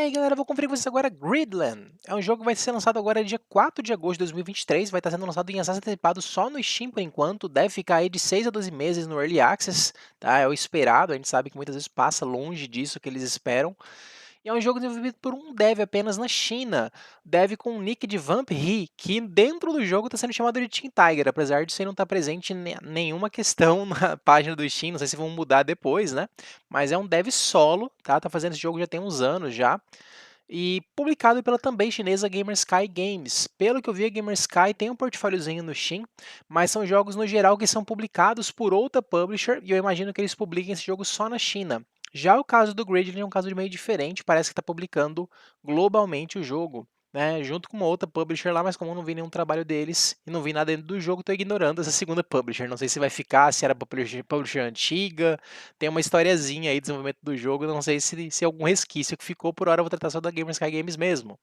aí galera, vou conferir com vocês agora Gridland. É um jogo que vai ser lançado agora dia 4 de agosto de 2023, vai estar sendo lançado em acesso antecipado só no Steam por enquanto, deve ficar aí de 6 a 12 meses no Early Access, tá? É o esperado, a gente sabe que muitas vezes passa longe disso que eles esperam. E é um jogo desenvolvido por um dev apenas na China, dev com o nick de Vamp He, que dentro do jogo está sendo chamado de Team Tiger, apesar de você não estar presente em nenhuma questão na página do Steam, não sei se vão mudar depois, né? Mas é um dev solo, tá? Tá fazendo esse jogo já tem uns anos já. E publicado pela também chinesa Gamersky Games. Pelo que eu vi, a Gamersky tem um portfóliozinho no Steam, mas são jogos no geral que são publicados por outra publisher, e eu imagino que eles publiquem esse jogo só na China. Já o caso do Gridley é um caso de meio diferente, parece que está publicando globalmente o jogo, né, junto com uma outra publisher lá, mas como eu não vi nenhum trabalho deles e não vi nada dentro do jogo, estou ignorando essa segunda publisher. Não sei se vai ficar, se era publisher antiga, tem uma historiazinha aí de desenvolvimento do jogo, não sei se algum resquício que ficou, por hora eu vou tratar só da Gamersky Games mesmo.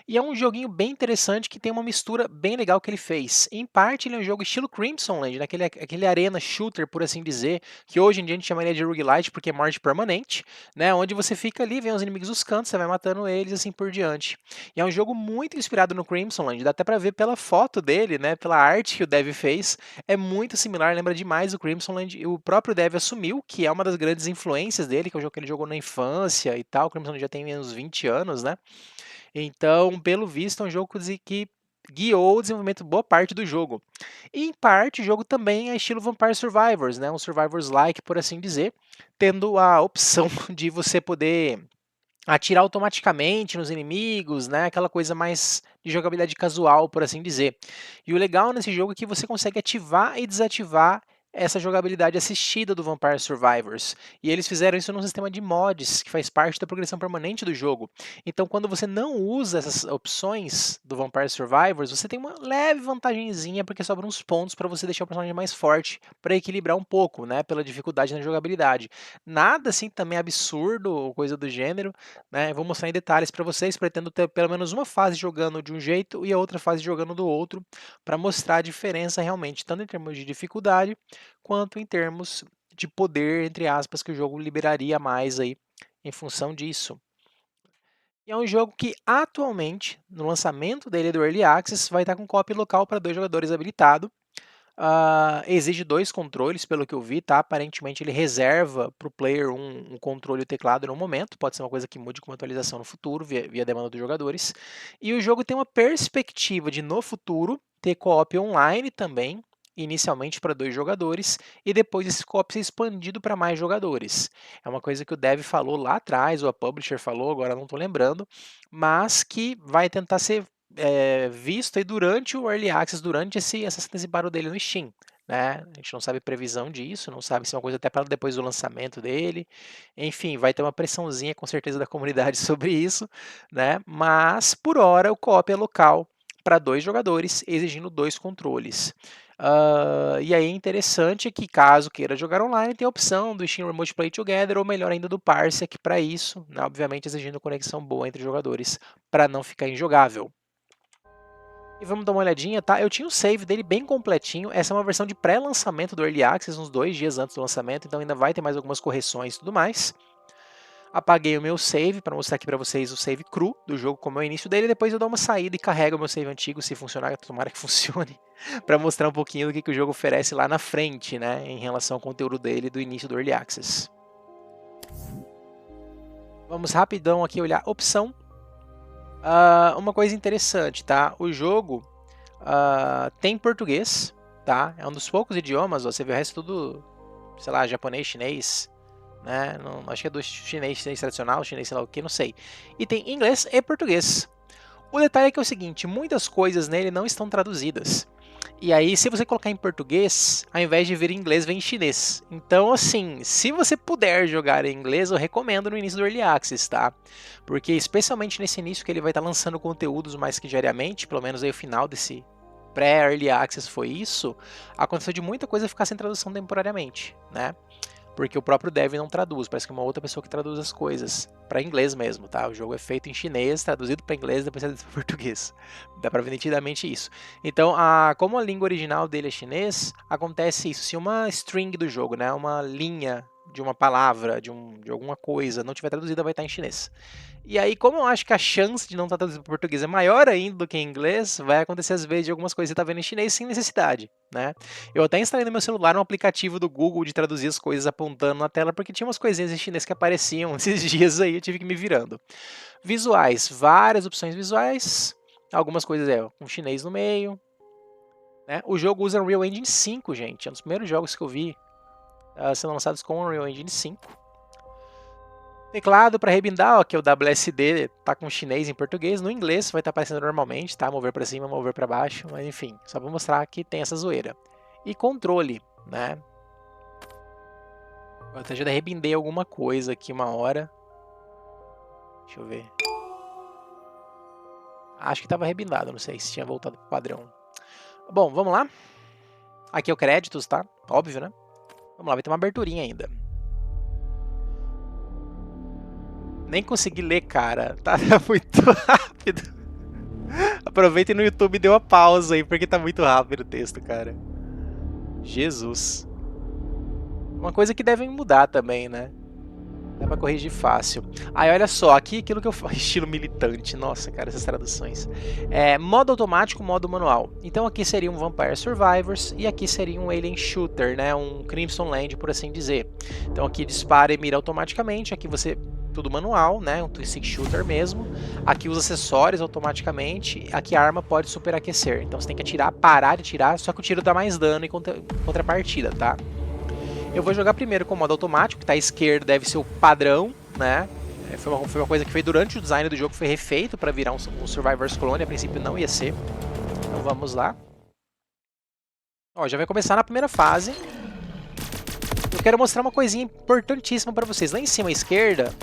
E é um joguinho bem interessante que tem uma mistura bem legal que ele fez. Em parte, ele é um jogo estilo Crimson Land, né? Aquele arena shooter, por assim dizer, que hoje em dia a gente chamaria de roguelite porque é morte permanente, né? Onde você fica ali, vem os inimigos dos cantos, você vai matando eles assim por diante. E é um jogo muito inspirado no Crimson Land, dá até pra ver pela foto dele, né? Pela arte que o dev fez, é muito similar, lembra demais o Crimson Land. E o próprio dev assumiu que é uma das grandes influências dele, que é o jogo que ele jogou na infância e tal. O Crimson Land já tem uns 20 anos, né? Então, pelo visto, é um jogo que guiou o desenvolvimento boa parte do jogo. E em parte, o jogo também é estilo Vampire Survivors, né? Um Survivors-like, por assim dizer, tendo a opção de você poder atirar automaticamente nos inimigos, né? Aquela coisa mais de jogabilidade casual, por assim dizer. E o legal nesse jogo é que você consegue ativar e desativar essa jogabilidade assistida do Vampire Survivors. E eles fizeram isso num sistema de mods, que faz parte da progressão permanente do jogo. Então, quando você não usa essas opções do Vampire Survivors, você tem uma leve vantagenzinha, porque sobram uns pontos para você deixar o personagem mais forte, para equilibrar um pouco, né? Pela dificuldade na jogabilidade. Nada assim também absurdo ou coisa do gênero, né? Vou mostrar em detalhes para vocês, pretendo ter pelo menos uma fase jogando de um jeito e a outra fase jogando do outro, para mostrar a diferença realmente, tanto em termos de dificuldade, quanto em termos de poder, entre aspas, que o jogo liberaria mais aí em função disso. E é um jogo que atualmente, no lançamento dele do Early Access, vai estar com co-op local para 2 jogadores habilitado. Exige 2 controles, pelo que eu vi, tá? Aparentemente ele reserva para o player um controle e o teclado no momento, pode ser uma coisa que mude com uma atualização no futuro, via demanda dos jogadores. E o jogo tem uma perspectiva de, no futuro, ter co-op online também, inicialmente para 2 jogadores, e depois esse co-op ser expandido para mais jogadores. É uma coisa que o dev falou lá atrás, ou a publisher falou, agora não estou lembrando, mas que vai tentar ser visto aí durante o Early Access, durante esse antecipado dele no Steam. Né? A gente não sabe previsão disso, não sabe se é uma coisa até para depois do lançamento dele. Enfim, vai ter uma pressãozinha com certeza da comunidade sobre isso, né? Mas por hora o co-op é local para 2 jogadores, exigindo 2 controles. E aí é interessante que caso queira jogar online, tem a opção do Steam Remote Play Together, ou melhor ainda do Parsec para isso, né? Obviamente exigindo conexão boa entre jogadores, para não ficar injogável. E vamos dar uma olhadinha, tá? Eu tinha o save dele bem completinho. Essa é uma versão de pré-lançamento do Early Access, uns 2 dias antes do lançamento, então ainda vai ter mais algumas correções e tudo mais. Apaguei o meu save para mostrar aqui para vocês o save cru do jogo, como é o início dele. Depois eu dou uma saída e carrego o meu save antigo, se funcionar, tomara que funcione, para mostrar um pouquinho do que o jogo oferece lá na frente, né, em relação ao conteúdo dele do início do Early Access. Vamos rapidão aqui olhar opção. Uma coisa interessante, tá? O jogo tem português, tá? É um dos poucos idiomas, ó, você vê o resto tudo, sei lá, japonês, chinês, né? Não, acho que é do chinês tradicional, chinês sei lá o que, não sei. E tem inglês e português. O detalhe é que é o seguinte, muitas coisas nele não estão traduzidas. E aí, se você colocar em português, ao invés de vir em inglês, vem em chinês. Então, assim, se você puder jogar em inglês, eu recomendo no início do Early Access, tá? Porque, especialmente nesse início que ele vai estar lançando conteúdos mais que diariamente, pelo menos aí o final desse pré-Early Access foi isso, aconteceu de muita coisa ficar sem tradução temporariamente, né? Porque o próprio dev não traduz, parece que é uma outra pessoa que traduz as coisas para inglês mesmo, tá? O jogo é feito em chinês, traduzido para inglês, depois traduzido para português. Dá para ver nitidamente isso. Então, como a língua original dele é chinês, acontece isso. Se uma string do jogo, né, uma linha de uma palavra, de alguma coisa, não tiver traduzida, vai estar em chinês. E aí, como eu acho que a chance de não estar traduzido para português é maior ainda do que em inglês, vai acontecer às vezes de algumas coisas que você está vendo em chinês sem necessidade, né? Eu até instalei no meu celular um aplicativo do Google de traduzir as coisas apontando na tela, porque tinha umas coisinhas em chinês que apareciam esses dias aí, eu tive que me virando. Visuais, várias opções visuais, algumas coisas com chinês no meio, né? O jogo usa Unreal Engine 5, gente, é um dos primeiros jogos que eu vi sendo lançados com Unreal Engine 5. Teclado para rebindar, ó, que é o WSD, tá com chinês em português. No inglês vai estar aparecendo normalmente, tá? Mover para cima, mover para baixo, mas enfim, só para mostrar que tem essa zoeira. E controle, né? Eu até já rebindei alguma coisa aqui uma hora. Deixa eu ver. Acho que estava rebindado, não sei se tinha voltado pro padrão. Bom, vamos lá. Aqui é o créditos, tá? Óbvio, né? Vamos lá, vai ter uma aberturinha ainda. Nem consegui ler, cara. Tá muito rápido. Aproveitem no YouTube e dê uma pausa aí, porque tá muito rápido o texto, cara. Jesus. Uma coisa que devem mudar também, né? Dá pra corrigir fácil. Aí, olha só, aqui aquilo que eu falo, estilo militante. Nossa, cara, essas traduções. Modo automático, modo manual. Então aqui seria um Vampire Survivors e aqui seria um Alien Shooter, né? Um Crimson Land, por assim dizer. Então aqui dispara e mira automaticamente. Aqui você... tudo manual, né? Um twin stick shooter mesmo. Aqui os acessórios automaticamente. Aqui a arma pode superaquecer. Então você tem que atirar, parar de atirar, só que o tiro dá mais dano em contrapartida, tá? Eu vou jogar primeiro com o modo automático, que tá à esquerda, deve ser o padrão, né? Foi uma coisa que foi durante o design do jogo, foi refeito para virar um Survivor's Clone, a princípio não ia ser. Então vamos lá. Ó, já vai começar na primeira fase. Eu quero mostrar uma coisinha importantíssima para vocês. Lá em cima à esquerda,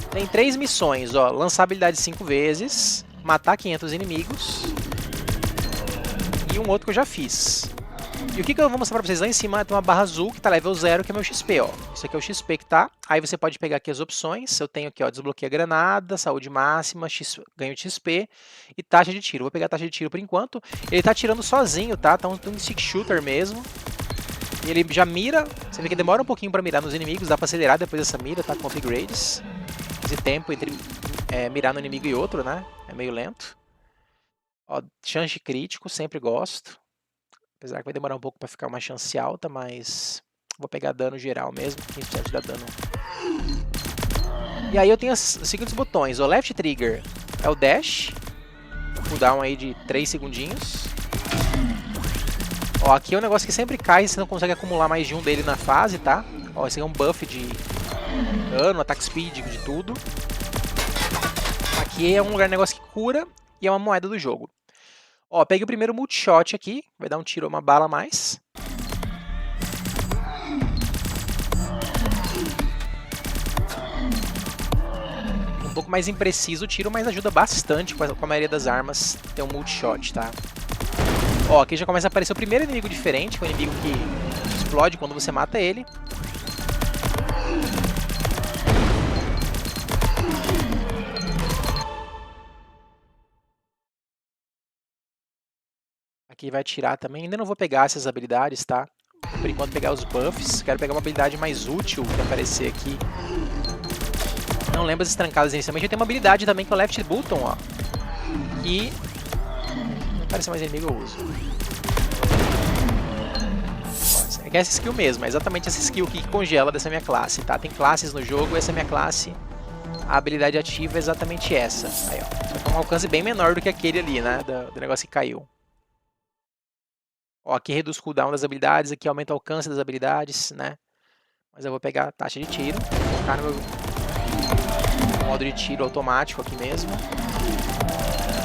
tem 3 missões, ó. Lançar habilidade 5 vezes, matar 500 inimigos e um outro que eu já fiz. E o que eu vou mostrar pra vocês? Lá em cima tem uma barra azul que tá level 0, que é meu XP, ó. Isso aqui é o XP que tá. Aí você pode pegar aqui as opções. Eu tenho aqui, ó, desbloqueia granada, saúde máxima, ganho de XP e taxa de tiro. Vou pegar a taxa de tiro por enquanto. Ele tá atirando sozinho, tá? Tá um stick shooter mesmo. E ele já mira. Você vê que demora um pouquinho pra mirar nos inimigos. Dá pra acelerar depois dessa mira, tá? Com upgrades. Esse tempo entre mirar no inimigo e outro, né? É meio lento. Ó, chance crítico, sempre gosto. Apesar que vai demorar um pouco para ficar uma chance alta, mas vou pegar dano geral mesmo, 15% dá dano. E aí eu tenho os seguintes botões. O left trigger é o dash, cooldown aí de 3 segundinhos. Ó, aqui é um negócio que sempre cai, você não consegue acumular mais de um dele na fase, tá? Ó, esse aqui é um buff de dano, ataque speed, de tudo. Aqui é um negócio que cura e é uma moeda do jogo. Ó, peguei o primeiro multishot aqui, vai dar um tiro ou uma bala a mais. Um pouco mais impreciso o tiro, mas ajuda bastante com a maioria das armas ter um multishot, tá? Ó, aqui já começa a aparecer o primeiro inimigo diferente, que é o inimigo que explode quando você mata ele. Aqui vai atirar também. Ainda não vou pegar essas habilidades, tá? Por enquanto pegar os buffs. Quero pegar uma habilidade mais útil que aparecer aqui. Não lembro as trancadas inicialmente. Eu tenho uma habilidade também que é o left button, ó. Que... não aparece mais inimigo, eu uso. Ó, é essa skill mesmo. É exatamente essa skill que congela dessa minha classe, tá? Tem classes no jogo. Essa é a minha classe. A habilidade ativa é exatamente essa. Aí, ó. Só que é um alcance bem menor do que aquele ali, né? Do negócio que caiu. Ó, aqui reduz o cooldown das habilidades, aqui aumenta o alcance das habilidades, né? Mas eu vou pegar a taxa de tiro, vou colocar no meu modo de tiro automático aqui mesmo.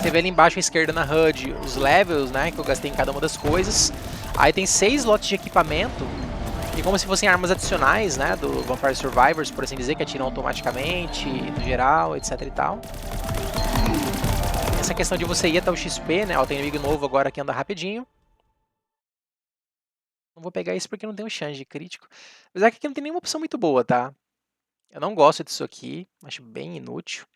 Você vê ali embaixo à esquerda na HUD os levels, né, que eu gastei em cada uma das coisas. Aí tem 6 lotes de equipamento, e como se fossem armas adicionais, né, do Vampire Survivors, por assim dizer, que atiram automaticamente, no geral, etc e tal. Essa questão de você ir até o XP, né, ó, tem inimigo novo agora que anda rapidinho. Não vou pegar isso porque não tem um chance de crítico. Apesar que aqui não tem nenhuma opção muito boa, tá? Eu não gosto disso aqui. Acho bem inútil.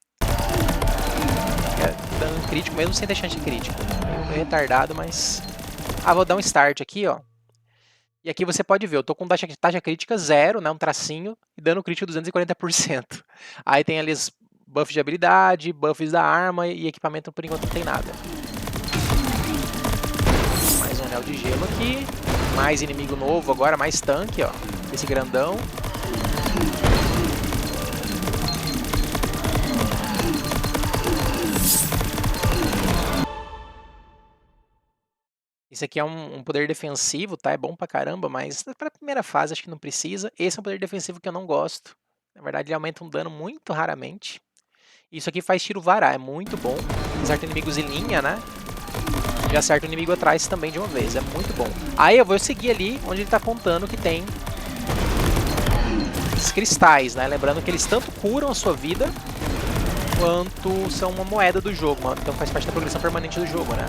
Dando crítico mesmo sem ter chance de crítico. Meio retardado, mas... ah, vou dar um start aqui, ó. E aqui você pode ver, eu tô com taxa crítica 0, né, um tracinho, e dano crítico 240%. Aí tem ali os buffs de habilidade, buffs da arma e equipamento por enquanto não tem nada. Mais um anel de gelo aqui. Mais inimigo novo agora, mais tanque, ó. Esse grandão. Esse aqui é um poder defensivo, tá? É bom pra caramba, mas pra primeira fase acho que não precisa. Esse é um poder defensivo que eu não gosto. Na verdade, ele aumenta um dano muito raramente. Isso aqui faz tiro varar, é muito bom. Acerta inimigos em linha, né? Já acerta o inimigo atrás também de uma vez, é muito bom. Aí eu vou seguir ali onde ele tá contando que tem os cristais, né? Lembrando que eles tanto curam a sua vida, quanto são uma moeda do jogo, mano. Então faz parte da progressão permanente do jogo, né?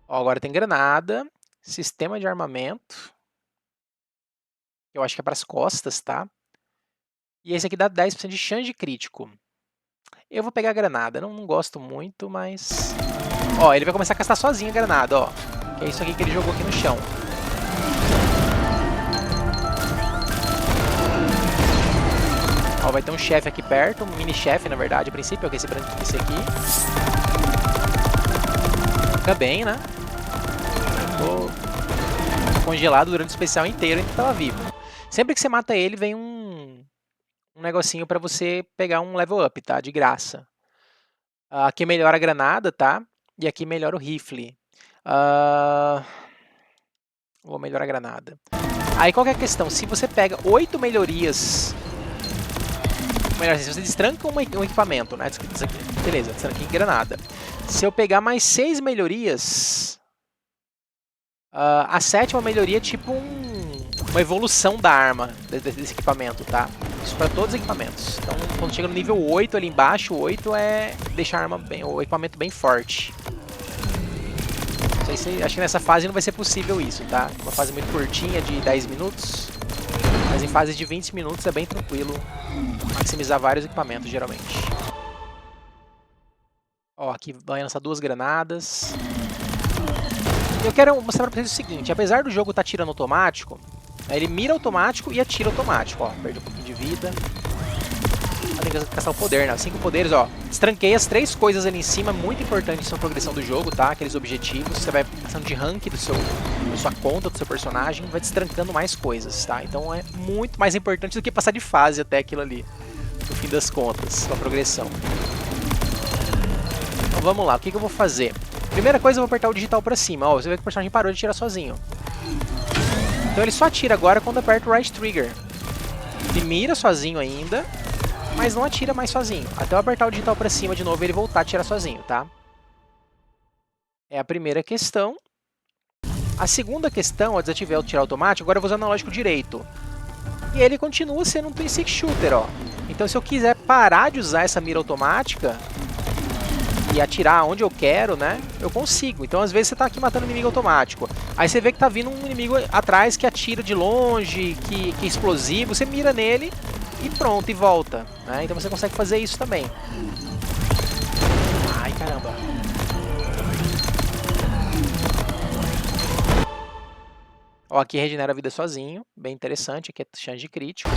Ó, agora tem granada, sistema de armamento, que eu acho que é para as costas, tá? E esse aqui dá 10% de chance de crítico. Eu vou pegar a granada, não gosto muito, mas... Ó, ele vai começar a castar sozinho a granada, ó. Que é isso aqui que ele jogou aqui no chão. Ó, vai ter um chefe aqui perto, um mini-chefe, na verdade, a princípio, que é esse branquinho, esse aqui. Fica bem, né? Tô congelado durante o especial inteiro, ainda tava vivo. Sempre que você mata ele, vem um negocinho pra você pegar um level up, tá? De graça. Aqui melhora a granada, tá? E aqui melhora o rifle. Vou melhorar a granada. Aí qual que é a questão? Se você pega 8 melhorias... Melhor assim, se você destranca um equipamento, né? Beleza, destranquei granada. Se eu pegar mais 6 melhorias... a sétima melhoria é tipo uma evolução da arma desse equipamento, tá? Isso para todos os equipamentos. Então, quando chega no nível 8 ali embaixo, o 8 é deixar a arma o equipamento bem forte. Não sei se, acho que nessa fase não vai ser possível isso, tá? Uma fase muito curtinha, de 10 minutos. Mas em fase de 20 minutos é bem tranquilo maximizar vários equipamentos, geralmente. Ó, aqui vai lançar 2 granadas. Eu quero mostrar pra vocês o seguinte, apesar do jogo estar tirando automático, ele mira automático e atira automático, ó. Perde um pouquinho de vida. Tem que gastar o poder, né? 5 poderes, ó. Destranquei as 3 coisas ali em cima, muito importantes na progressão do jogo, tá? Aqueles objetivos, você vai passando de rank da sua conta, do seu personagem, vai destrancando mais coisas, tá? Então é muito mais importante do que passar de fase até aquilo ali, no fim das contas, com a progressão. Então vamos lá, o que eu vou fazer? Primeira coisa, eu vou apertar o digital pra cima, ó. Você vê que o personagem parou de atirar sozinho. Então ele só atira agora quando aperta o right trigger. Ele mira sozinho ainda, mas não atira mais sozinho. Até eu apertar o digital pra cima de novo e ele voltar a atirar sozinho, tá? É a primeira questão. A segunda questão, ao desativar o tiro automático, agora eu vou usar o analógico direito. E ele continua sendo um twin stick shooter, ó. Então se eu quiser parar de usar essa mira automática e atirar onde eu quero, né, eu consigo. Então às vezes você tá aqui matando um inimigo automático. Aí você vê que tá vindo um inimigo atrás que atira de longe, que é explosivo, você mira nele e pronto, e volta, né? Então você consegue fazer isso também. Ai, caramba. Ó, aqui regenera a vida sozinho, bem interessante, aqui é chance de crítico.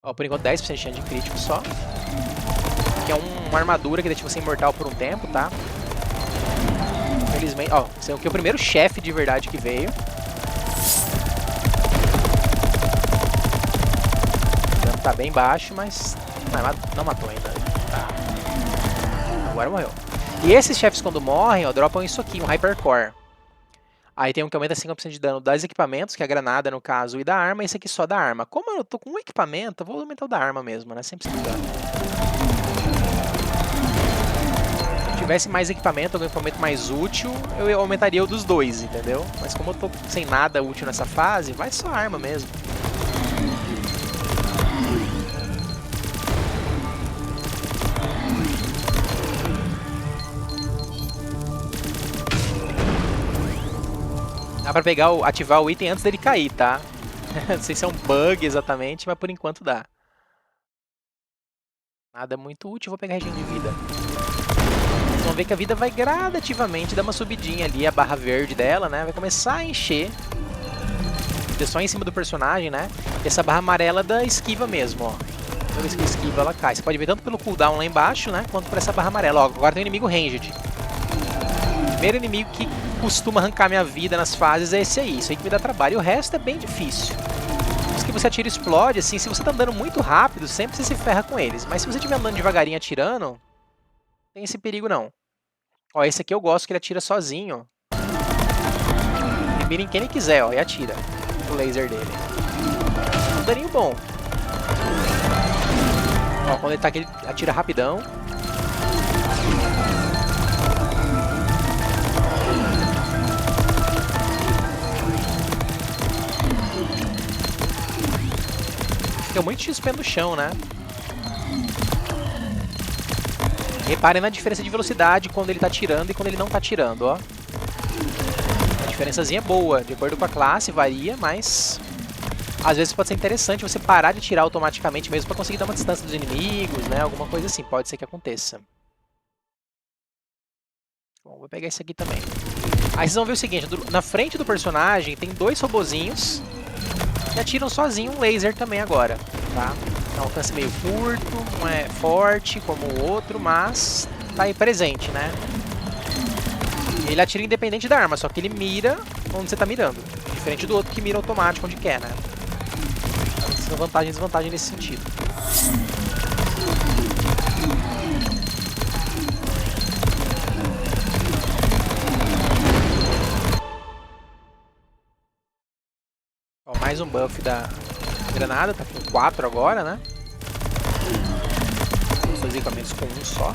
Ó, por enquanto 10% de chance de crítico só. Aqui é uma armadura que deixa você imortal por um tempo, tá? Infelizmente, ó, esse aqui é o primeiro chefe de verdade que veio. O dano tá bem baixo, mas não matou ainda. Tá. Agora morreu. E esses chefes quando morrem, ó, dropam isso aqui, um Hypercore. Aí tem um que aumenta 5% de dano dos equipamentos, que é a granada no caso, e da arma, e esse aqui só da arma. Como eu tô com um equipamento, eu vou aumentar o da arma mesmo, né? Sempre se dano. Se tivesse mais equipamento, algum equipamento mais útil, eu aumentaria o dos dois, entendeu? Mas como eu tô sem nada útil nessa fase, vai só a arma mesmo. Dá pra pegar ativar o item antes dele cair, tá? Não sei se é um bug exatamente, mas por enquanto dá. Nada muito útil, vou pegar regen de vida. Vocês vão ver que a vida vai gradativamente dar uma subidinha ali, a barra verde dela, né? Vai começar a encher. Só em cima do personagem, né? E essa barra amarela da esquiva mesmo, ó. Toda vez que esquiva, ela cai. Você pode ver tanto pelo cooldown lá embaixo, né? Quanto por essa barra amarela. Ó, agora tem um inimigo ranged. O primeiro inimigo que costuma arrancar minha vida nas fases é esse aí. Isso aí que me dá trabalho. E o resto é bem difícil. Os que você atira e explode, assim, se você tá andando muito rápido, sempre você se ferra com eles. Mas se você estiver andando devagarinho atirando, não tem esse perigo não. Ó, esse aqui eu gosto que ele atira sozinho. Ele mira em quem ele quiser, ó, e atira. O laser dele. Um daninho bom. Ó, quando ele tá aqui, ele atira rapidão. Fica muito XP no chão, né? Reparem na diferença de velocidade quando ele tá atirando e quando ele não tá atirando, ó. A diferençazinha é boa, de acordo com a classe, varia, mas às vezes pode ser interessante você parar de atirar automaticamente mesmo para conseguir dar uma distância dos inimigos, né? Alguma coisa assim, pode ser que aconteça. Bom, vou pegar esse aqui também. Aí vocês vão ver o seguinte, na frente do personagem tem dois robozinhos que atiram sozinho um laser também agora, tá? É um alcance meio curto, não é forte como o outro, mas tá aí presente, né? Ele atira independente da arma, só que ele mira onde você tá mirando. Diferente do outro que mira automático onde quer, né? Então, vantagem e desvantagem nesse sentido. Ó, mais um buff da granada, tá com 4 agora, né? Os dois equipamentos com um só.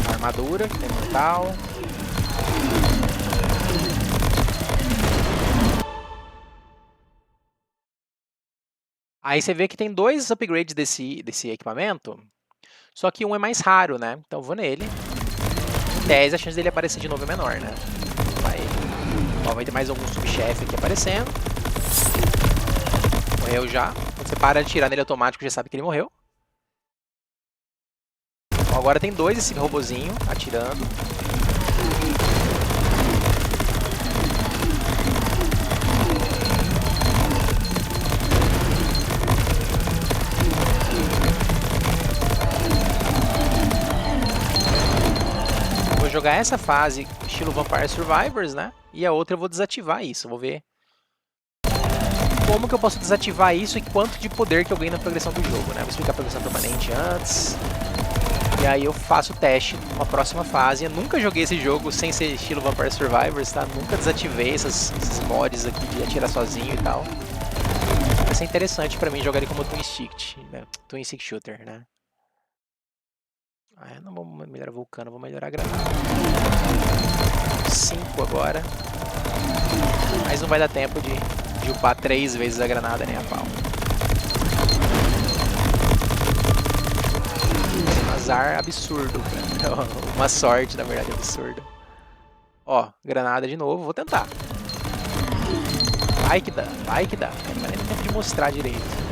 Armadura, que tem mortal. Aí você vê que tem dois upgrades desse equipamento, só que um é mais raro, né? Então eu vou nele. Em tese, a chance dele aparecer de novo é menor, né? Vai ter mais algum subchefe aqui aparecendo. Morreu já. Quando você para de atirar nele automático, já sabe que ele morreu. Bom, agora tem dois esse robozinho atirando. Vou jogar essa fase estilo Vampire Survivors, né? E a outra eu vou desativar isso. Vou ver como que eu posso desativar isso e quanto de poder que eu ganho na progressão do jogo, né? Vou explicar a progressão permanente antes. E aí eu faço o teste numa próxima fase. Eu nunca joguei esse jogo sem ser estilo Vampire Survivors, tá? Nunca desativei esses mods aqui de atirar sozinho e tal. Vai ser interessante pra mim jogar ele como Twin Stick, né? Twin Stick Shooter, né? Ah, eu não vou melhorar o vulcano, vou melhorar a granada. 5 agora. Mas não vai dar tempo de upar 3 vezes a granada nem a pau. Um azar absurdo, cara. Uma sorte, na verdade, absurda. Ó, granada de novo, vou tentar. Vai que dá, vai que dá. Não vai nem ter tempo de mostrar direito.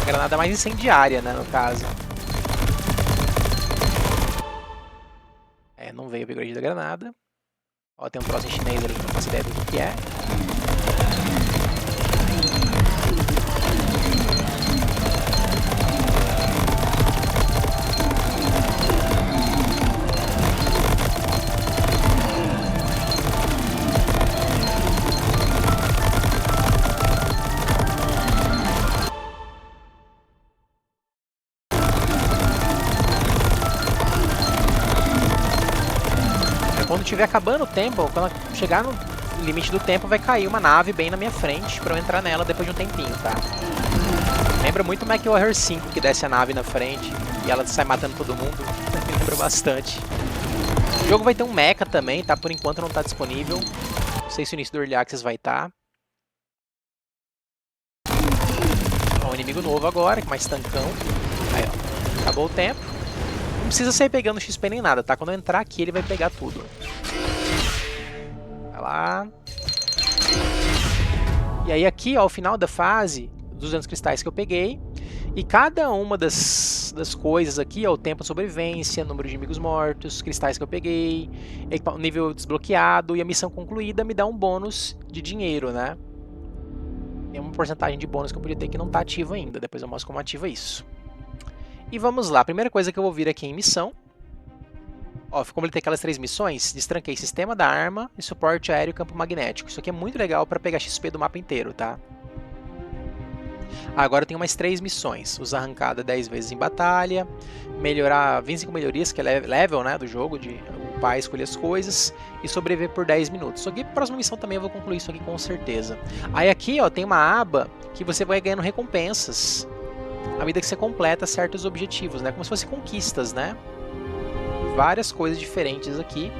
Granada mais incendiária, né, no caso. É, não veio o upgrade da granada. Ó, tem um troço em chinês ali que não faço ideia do que é. Quando estiver acabando o tempo, quando chegar no limite do tempo, vai cair uma nave bem na minha frente pra eu entrar nela depois de um tempinho, tá? Lembra muito o MechWarrior 5, que desce a nave na frente e ela sai matando todo mundo. Lembra bastante. O jogo vai ter um mecha também, tá? Por enquanto não tá disponível. Não sei se o início do Early Access vai estar. inimigo novo agora, mais tancão. Aí, ó. Acabou o tempo. Não precisa sair pegando XP nem nada, tá? Quando eu entrar aqui, ele vai pegar tudo. Vai lá. E aí aqui, ó, ao final da fase, 200 cristais que eu peguei. E cada uma das coisas aqui, ó, o tempo de sobrevivência, número de inimigos mortos, cristais que eu peguei, nível desbloqueado e a missão concluída me dá um bônus de dinheiro, né? Tem uma porcentagem de bônus que eu podia ter que não está ativa ainda, depois eu mostro como ativa isso. E vamos lá, a primeira coisa que eu vou vir aqui em missão, ó, completei aquelas 3 missões, destranquei sistema da arma e suporte aéreo e campo magnético. Isso aqui é muito legal para pegar XP do mapa inteiro, tá? Agora eu tenho mais 3 missões, usar arrancada 10 vezes em batalha, melhorar 25 melhorias, que é level, né, do jogo, de upar, escolher as coisas, e sobreviver por 10 minutos. Isso aqui, próxima missão também eu vou concluir isso aqui com certeza. Aí aqui, ó, tem uma aba que você vai ganhando recompensas à medida que você completa certos objetivos, né, como se fossem conquistas, né, várias coisas diferentes aqui.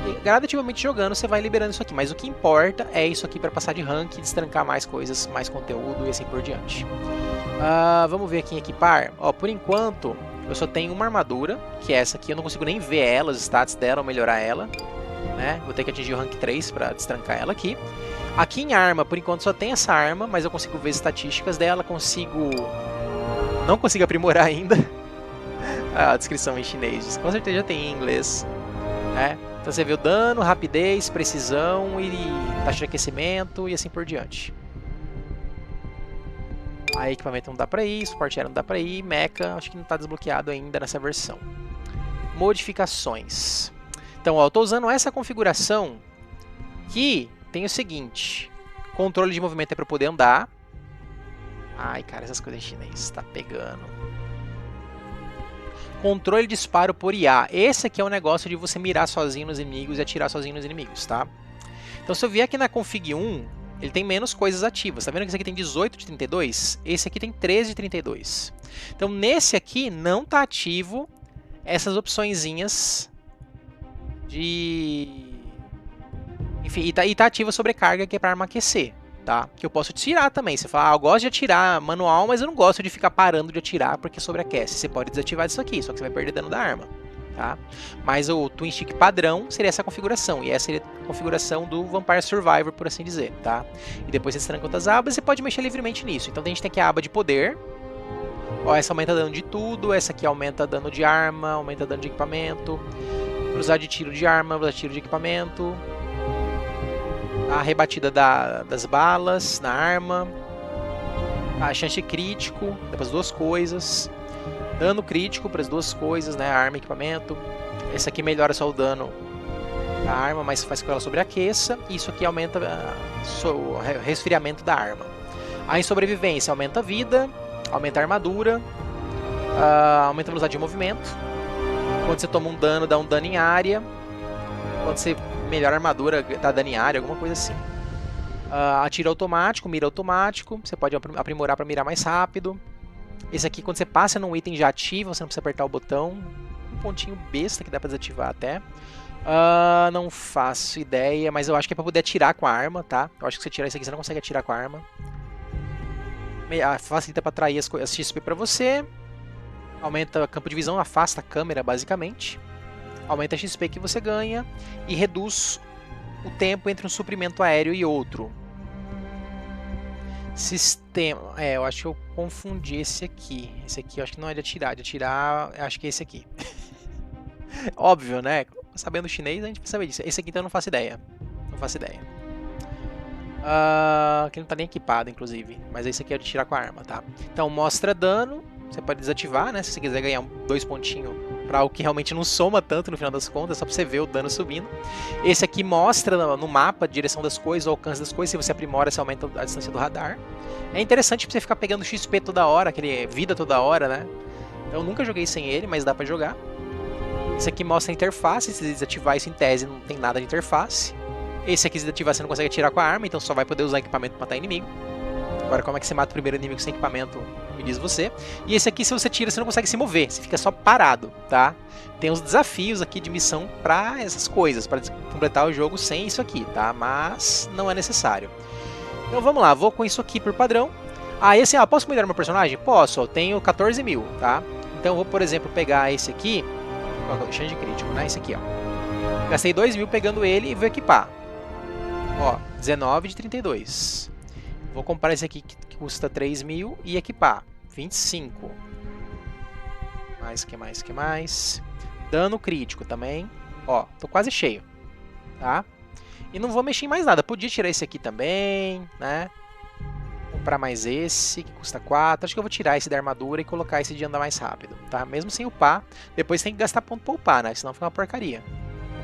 E gradativamente jogando você vai liberando isso aqui, mas o que importa é isso aqui para passar de rank, destrancar mais coisas, mais conteúdo e assim por diante. Vamos ver aqui em equipar. Ó, por enquanto eu só tenho uma armadura, que é essa aqui, eu não consigo nem ver ela, os stats dela ou melhorar ela, né? Vou ter que atingir o rank 3 para destrancar ela aqui. Aqui em arma, por enquanto só tem essa arma, mas eu consigo ver as estatísticas dela, não consigo aprimorar ainda. A descrição em chinês, com certeza já tem em inglês, né? Então você vê o dano, rapidez, precisão e taxa de aquecimento e assim por diante. Aí equipamento não dá pra ir, suporte aéreo não dá pra ir, mecha acho que não está desbloqueado ainda nessa versão. Modificações. Então ó, eu estou usando essa configuração que tem o seguinte, controle de movimento é para poder andar. Ai cara, essas coisas em chinês, tá pegando. Controle de disparo por IA. Esse aqui é o negócio de você mirar sozinho nos inimigos e atirar sozinho nos inimigos, tá? Então se eu vier aqui na config 1, ele tem menos coisas ativas. Tá vendo que esse aqui tem 18 de 32? Esse aqui tem 13 de 32. Então nesse aqui não tá ativo essas opçõezinhas de... Enfim, e tá ativa a sobrecarga que é para arma aquecer. Tá? Que eu posso tirar também. Você fala, eu gosto de atirar manual, mas eu não gosto de ficar parando de atirar porque sobreaquece. Você pode desativar isso aqui, só que você vai perder dano da arma. Tá? Mas o Twin Stick padrão seria essa configuração. E essa seria a configuração do Vampire Survivor, por assim dizer. Tá? E depois você tranca outras abas e você pode mexer livremente nisso. Então a gente tem aqui a aba de poder. Ó, essa aumenta dano de tudo. Essa aqui aumenta dano de arma, aumenta dano de equipamento. Velocidade de tiro de arma, velocidade de tiro de equipamento. A rebatida das balas na arma, a chance crítico para as duas coisas, dano crítico para as duas coisas, né, arma e equipamento. Esse aqui melhora só o dano da arma, mas faz com que ela sobreaqueça. E isso aqui aumenta o resfriamento da arma. Aí em sobrevivência aumenta a vida, aumenta a armadura, aumenta a velocidade de movimento. Quando você toma um dano, dá um dano em área. Quando você melhor armadura, dá dano em área, alguma coisa assim. Atira automático, mira automático. Você pode aprimorar para mirar mais rápido. Esse aqui, quando você passa num item já ativa, você não precisa apertar o botão. Um pontinho besta que dá para desativar até. Não faço ideia, mas eu acho que é para poder atirar com a arma, tá? Eu acho que se você tirar isso aqui, você não consegue atirar com a arma. Facilita para atrair as XP para você. Aumenta campo de visão, afasta a câmera, basicamente. Aumenta a XP que você ganha e reduz o tempo entre um suprimento aéreo e outro. Sistema... eu acho que eu confundi esse aqui. Esse aqui eu acho que não é de atirar. De atirar, acho que é esse aqui. Óbvio, né? Sabendo chinês, a gente precisa saber disso. Esse aqui então eu não faço ideia. Não faço ideia. Que não tá nem equipado, inclusive. Mas esse aqui é de tirar com a arma, tá? Então, mostra dano. Você pode desativar, né? Se você quiser ganhar 2 pontinhos para algo que realmente não soma tanto no final das contas, só para você ver o dano subindo. Esse aqui mostra no mapa a direção das coisas, o alcance das coisas. Se você aprimora, você aumenta a distância do radar. É interessante para você ficar pegando XP toda hora, aquele vida toda hora, né? Então, eu nunca joguei sem ele, mas dá para jogar. Esse aqui mostra a interface. Se desativar isso em tese, não tem nada de interface. Esse aqui, se desativar, você não consegue atirar com a arma, então só vai poder usar equipamento para matar inimigo. Agora, como é que você mata o primeiro inimigo sem equipamento, me diz você. E esse aqui, se você tira, você não consegue se mover, você fica só parado, tá? Tem uns desafios aqui de missão para essas coisas, para completar o jogo sem isso aqui, tá? Mas não é necessário. Então vamos lá, vou com isso aqui por padrão. Aí assim, ó, posso melhorar meu personagem? Posso, eu tenho 14 mil, tá? Então eu vou, por exemplo, pegar esse aqui, chance de crítico, né? Esse aqui, ó. Gastei 2 mil pegando ele e vou equipar. Ó, 19 de 32. Vou comprar esse aqui que custa 3 mil e equipar. 25. Que mais? Dano crítico também. Ó, tô quase cheio, tá? E não vou mexer em mais nada. Podia tirar esse aqui também, né? Comprar mais esse, que custa 4. Acho que eu vou tirar esse da armadura e colocar esse de andar mais rápido, tá? Mesmo sem upar. Depois tem que gastar ponto pra upar, né? Senão fica uma porcaria.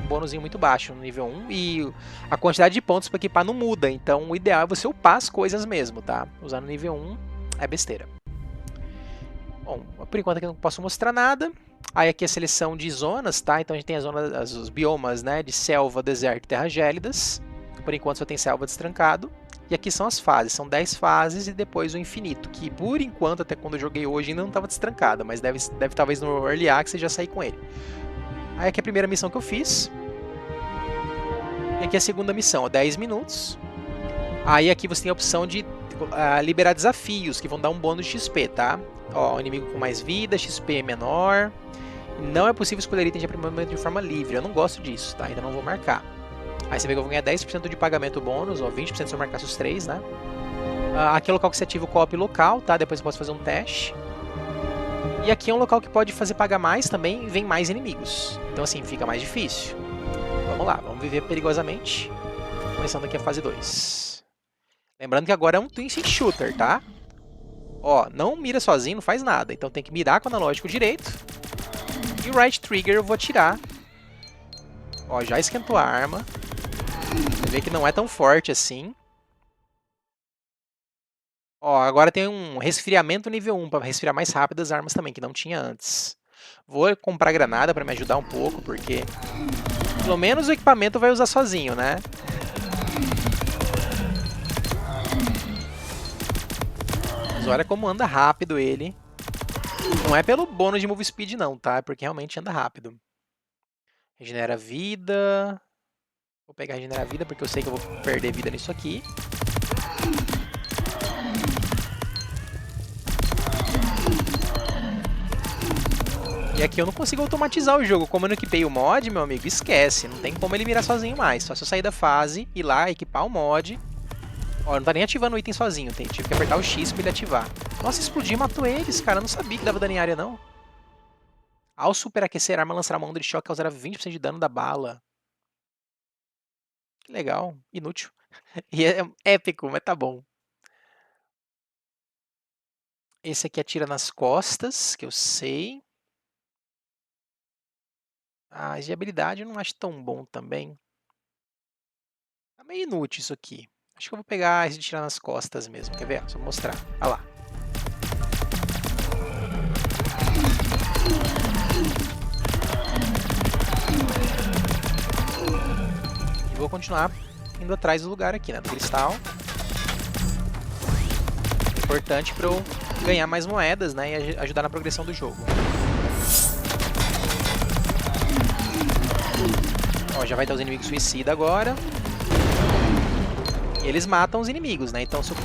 Um bônusinho muito baixo no nível 1. E a quantidade de pontos pra equipar não muda. Então o ideal é você upar as coisas mesmo, tá? Usar no nível 1 é besteira. Bom, por enquanto aqui eu não posso mostrar nada. Aí aqui a seleção de zonas, tá? Então a gente tem as zonas, os biomas, né? De selva, deserto e terras gélidas. Por enquanto só tem selva destrancado. E aqui são as fases, são 10 fases e depois o infinito, que por enquanto, até quando eu joguei hoje, ainda não estava destrancado, mas deve talvez no Early Access já sair com ele. Aí aqui é a primeira missão que eu fiz. E aqui é a segunda missão, ó, 10 minutos. Aí aqui você tem a opção de liberar desafios, que vão dar um bônus de XP, tá? Ó, inimigo com mais vida, XP menor. Não é possível escolher itens de aprimoramento de forma livre, eu não gosto disso, tá? Ainda não vou marcar. Aí você vê que eu vou ganhar 10% de pagamento bônus, ou 20% se eu marcasse os 3, né? Aqui é o local que você ativa o co-op local, tá? Depois eu posso fazer um teste. E aqui é um local que pode fazer pagar mais também e vem mais inimigos. Então assim, fica mais difícil. Vamos lá, vamos viver perigosamente. Começando aqui a fase 2. Lembrando que agora é um Twin Stick Shooter, tá? Ó, não mira sozinho, não faz nada. Então tem que mirar com o analógico direito. E o right trigger eu vou atirar. Ó, já esquentou a arma. Você vê que não é tão forte assim. Ó, agora tem um resfriamento nível 1 para resfriar mais rápido as armas também, que não tinha antes. Vou comprar granada para me ajudar um pouco, porque pelo menos o equipamento vai usar sozinho, né? Mas olha como anda rápido ele. Não é pelo bônus de move speed não, tá? É porque realmente anda rápido. Regenera vida. Vou pegar regenerar vida porque eu sei que eu vou perder vida nisso aqui. E aqui eu não consigo automatizar o jogo. Como eu não equipei o mod, meu amigo, esquece. Não tem como ele mirar sozinho mais. Só se eu sair da fase, ir lá, equipar o mod. Ó, não tá nem ativando o item sozinho. Tive que apertar o X pra ele ativar. Nossa, explodiu e matou eles, cara. Eu não sabia que dava dano em área, não. Ao superaquecer, a arma lançará uma onda de choque que causará 20% de dano da bala. Que legal. Inútil. E é épico, mas tá bom. Esse aqui atira nas costas, que eu sei. Ah, de habilidade eu não acho tão bom também. Tá meio inútil isso aqui. Acho que eu vou pegar esse de tirar nas costas mesmo. Quer ver? Só vou mostrar. Olha lá. E vou continuar indo atrás do lugar aqui, né? Do cristal. Importante para eu ganhar mais moedas, né? E ajudar na progressão do jogo. Ó, já vai ter os inimigos suicida agora. E eles matam os inimigos, né? Então se eu...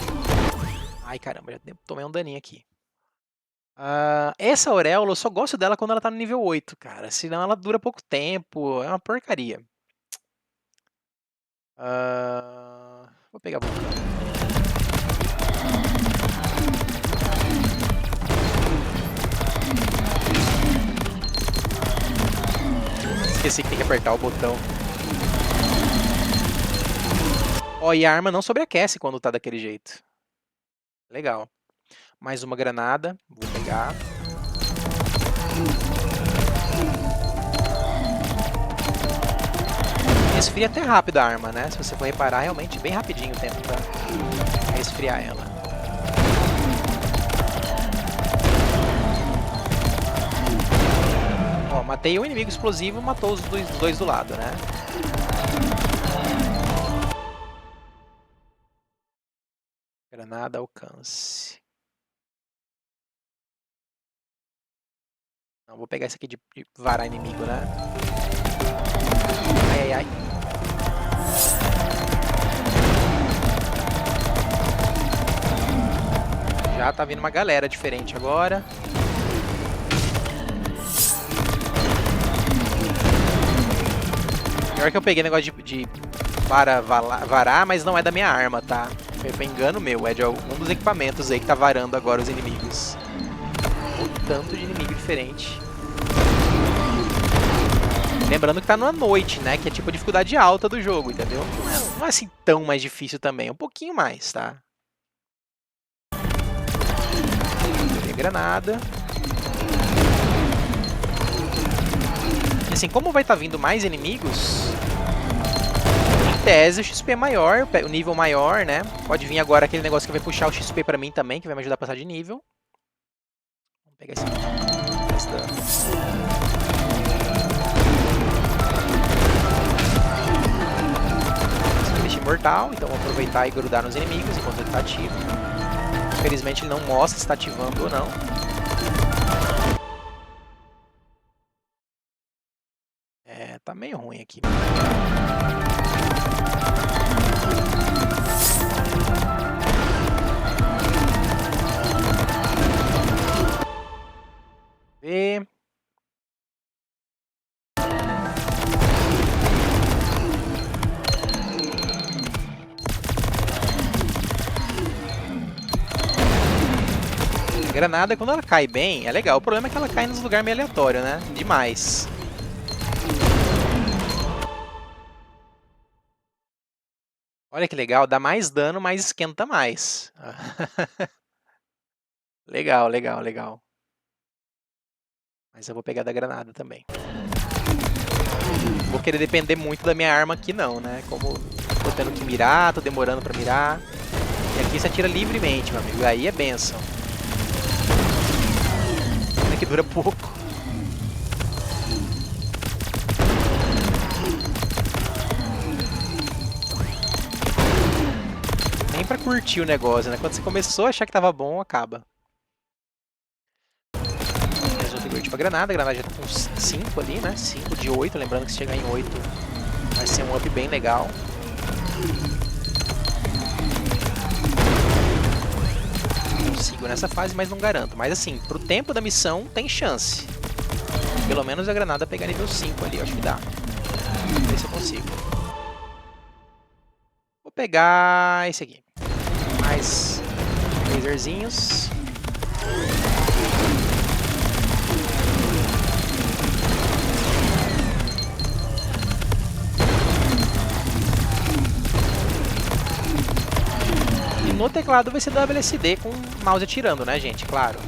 Ai, caramba, já tomei um daninho aqui. Essa auréola, eu só gosto dela quando ela tá no nível 8, cara. Senão ela dura pouco tempo. É uma porcaria. Vou pegar a Esqueci que tem que apertar o botão. Ó, e a arma não sobreaquece quando tá daquele jeito. Legal. Mais uma granada. Vou pegar. Resfria até rápido a arma, né? Se você for reparar, realmente bem rapidinho o tempo pra resfriar ela. Ó, matei um inimigo explosivo e matou os dois do lado, né? Granada alcance. Não, vou pegar esse aqui de varar inimigo, né? Ai, ai, ai. Tá vindo uma galera diferente agora. Pior que eu peguei negócio de varar, mas não é da minha arma, tá? Foi engano meu, é de algum dos equipamentos aí que tá varando agora os inimigos. Um tanto de inimigo diferente. Lembrando que tá numa noite, né? Que é tipo a dificuldade alta do jogo, entendeu? Não é assim tão mais difícil também, é um pouquinho mais, tá? Peguei granada. E assim, como vai estar vindo mais inimigos, em tese o XP é maior, o nível maior, né? Pode vir agora aquele negócio que vai puxar o XP pra mim também, que vai me ajudar a passar de nível. Vamos pegar esse aqui. Mortal, então vou aproveitar e grudar nos inimigos enquanto ele está ativo. Infelizmente ele não mostra se está ativando ou não. Tá meio ruim aqui. Ver. Granada, quando ela cai bem, é legal. O problema é que ela cai nos lugares meio aleatórios, né? Demais. Olha que legal, dá mais dano, mas esquenta mais. Legal, legal, legal. Mas eu vou pegar da granada também. Vou querer depender muito da minha arma aqui não, né? Como tô tendo que mirar, tô demorando pra mirar. E aqui você atira livremente, meu amigo. Aí é benção. Que dura pouco. Nem pra curtir o negócio, né? Quando você começou a achar que tava bom, acaba. Resolvi convertir pra granada. A granada já tá com 5 ali, né? 5 de 8. Lembrando que se chegar em 8 vai ser um up bem legal. Consigo nessa fase, mas não garanto. Mas assim, pro tempo da missão tem chance. Pelo menos a granada pegar nível 5 ali, eu acho que dá. Vamos ver se eu consigo. Vou pegar esse aqui. Mais laserzinhos. E no teclado vai ser WSD com o mouse atirando, né, gente? Claro.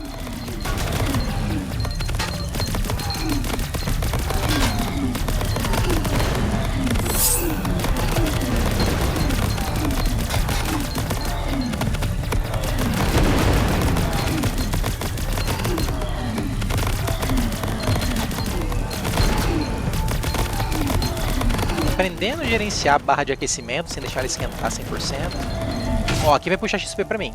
Aprendendo a gerenciar a barra de aquecimento sem deixar ela esquentar 100%. Ó, aqui vai puxar XP pra mim.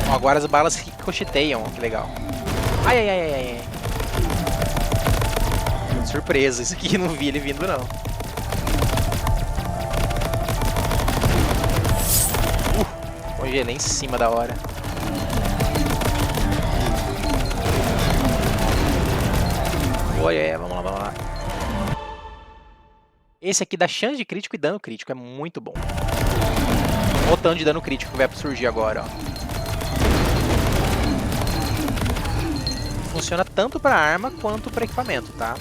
Ó, agora as balas ricocheteiam, ó, que legal. Ai, ai, ai, ai, ai. Surpresa, isso aqui não vi ele vindo não. Congelei em cima da hora. Oi, vamos lá, vamos lá. Esse aqui dá chance de crítico e dano crítico, é muito bom. Olha o tanto de dano crítico que vai surgir agora, ó. Funciona tanto para arma quanto para equipamento, tá?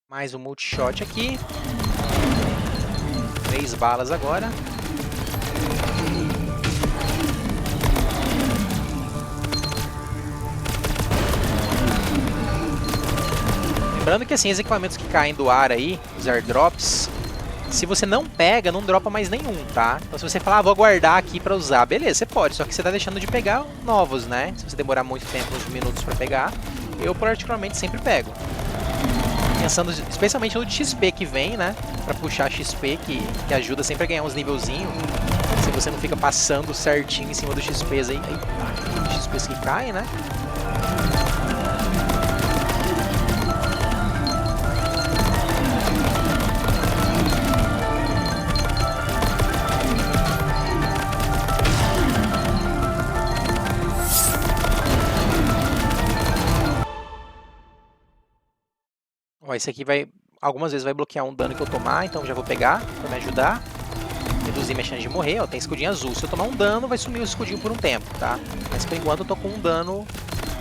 Mais um multishot aqui. 3 balas agora. Lembrando que assim, os equipamentos que caem do ar aí, os airdrops, se você não pega, não dropa mais nenhum, tá? Então se você falar, vou guardar aqui pra usar, beleza, você pode, só que você tá deixando de pegar novos, né? Se você demorar muito tempo, uns minutos pra pegar, eu particularmente sempre pego. Pensando especialmente no de XP que vem, né? Pra puxar XP, que ajuda sempre a ganhar uns nivelzinhos. Se você não fica passando certinho em cima dos XPs aí, XPs que caem, né? esse aqui vai... Algumas vezes vai bloquear um dano que eu tomar, então já vou pegar pra me ajudar. Reduzir minha chance de morrer, ó, tem escudinho azul. Se eu tomar um dano, vai sumir o escudinho por um tempo, tá? Mas por enquanto eu tô com um dano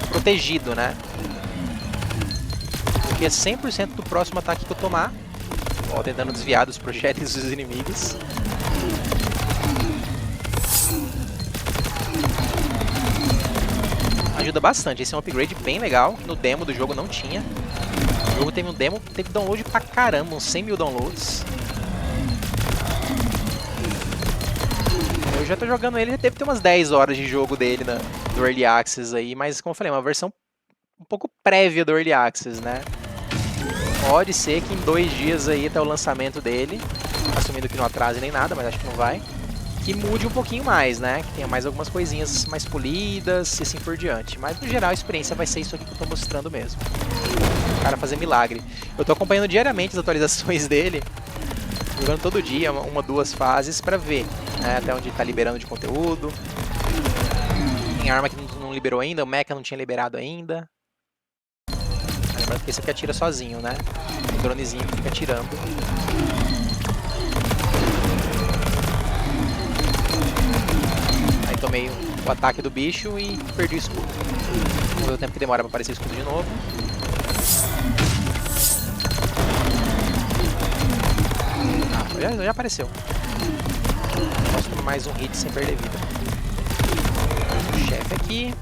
protegido, né? Porque 100% do próximo ataque que eu tomar. Ó, tentando desviar dos projéteis dos inimigos. Ajuda bastante, esse é um upgrade bem legal, que no demo do jogo não tinha. O jogo teve um demo, teve download pra caramba, uns 100 mil downloads. Eu já tô jogando ele, deve ter umas 10 horas de jogo dele do Early Access aí, mas como eu falei, uma versão um pouco prévia do Early Access, né? Pode ser que em 2 dias aí até o lançamento dele, assumindo que não atrase nem nada, mas acho que não vai, que mude um pouquinho mais, né? Que tenha mais algumas coisinhas mais polidas e assim por diante. Mas no geral a experiência vai ser isso aqui que eu tô mostrando mesmo. O cara fazer milagre. Eu tô acompanhando diariamente as atualizações dele, jogando todo dia, uma, 2 fases pra ver, né, até onde tá liberando de conteúdo. Tem arma que não liberou ainda, o mecha não tinha liberado ainda. Lembrando que esse aqui atira sozinho, né? O dronezinho que fica atirando. Aí tomei o ataque do bicho e perdi o escudo. Vamos ver o tempo que demora pra aparecer o escudo de novo. Já apareceu. Posso tomar mais um hit sem perder vida. O chefe aqui.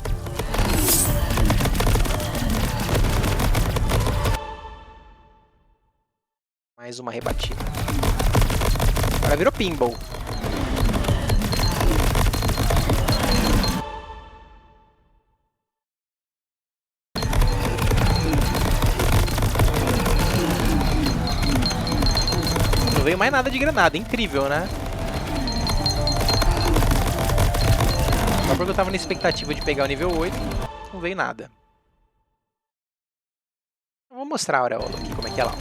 Mais uma rebatida. Agora virou pinball. Não veio mais nada de granada, incrível, né? Só porque eu tava na expectativa de pegar o nível 8, não veio nada. Eu vou mostrar a Aureola aqui, como é que é lá.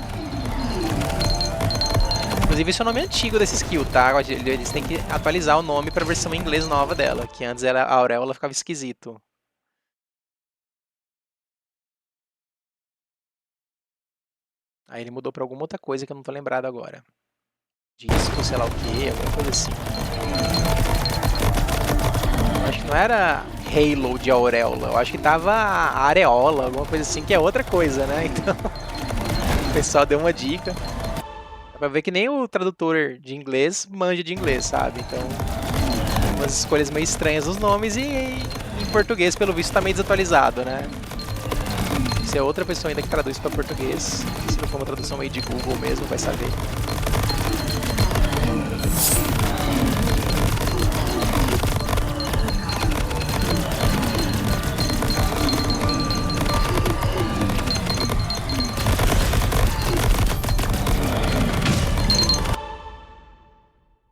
Inclusive esse é o nome antigo desse skill, tá? Eles têm que atualizar o nome pra versão em inglês nova dela, que antes era a Aureola, ficava esquisito. Aí ele mudou pra alguma outra coisa que eu não tô lembrado agora. Disco, sei lá o que, alguma coisa assim. Eu acho que não era Halo de Aureola, eu acho que tava Areola, alguma coisa assim, que é outra coisa, né? Então, o pessoal deu uma dica. Dá pra ver que nem o tradutor de inglês manja de inglês, sabe? Então, umas escolhas meio estranhas nos nomes e em português, pelo visto, tá meio desatualizado, né? Se é outra pessoa ainda que traduz pra português, se não for uma tradução meio de Google mesmo, vai saber.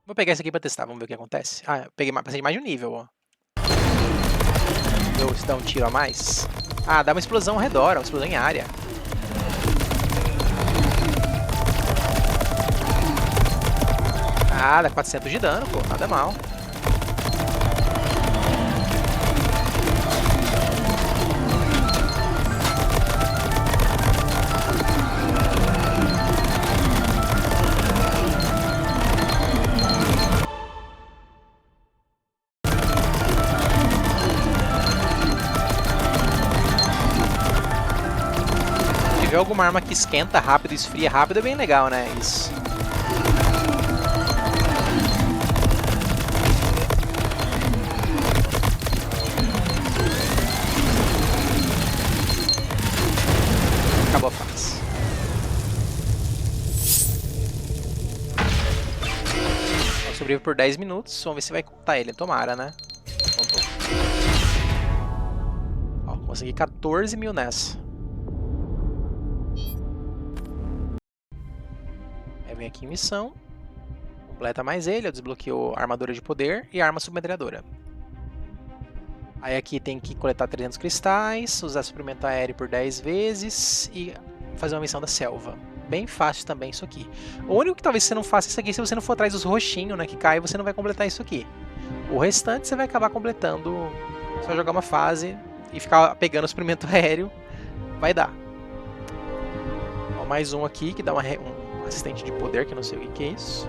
Vou pegar esse aqui pra testar, vamos ver o que acontece. Ah, eu peguei, passei de mais de um nível, ó. Vamos ver se dá um tiro a mais. Ah, dá uma explosão ao redor, uma explosão em área. Ah, dá 400 de dano, pô, nada mal. Se tiver alguma arma que esquenta rápido e esfria rápido, é bem legal, né? Isso. Acabou a fase. Eu sobrevivo por 10 minutos. Vamos ver se vai contar ele. Tomara, né? Contou. Ó, consegui 14 mil nessa. Aí vem aqui em missão. Completa mais ele. Eu desbloqueou armadura de poder e arma submetralhadora. Aí aqui tem que coletar 300 cristais, usar suprimento aéreo por 10 vezes e fazer uma missão da selva. Bem fácil também isso aqui. O único que talvez você não faça isso aqui, se você não for atrás dos roxinhos, né, que cai, você não vai completar isso aqui. O restante você vai acabar completando, só jogar uma fase e ficar pegando o suprimento aéreo, vai dar. Ó, mais um aqui que dá um assistente de poder, que eu não sei o que é isso.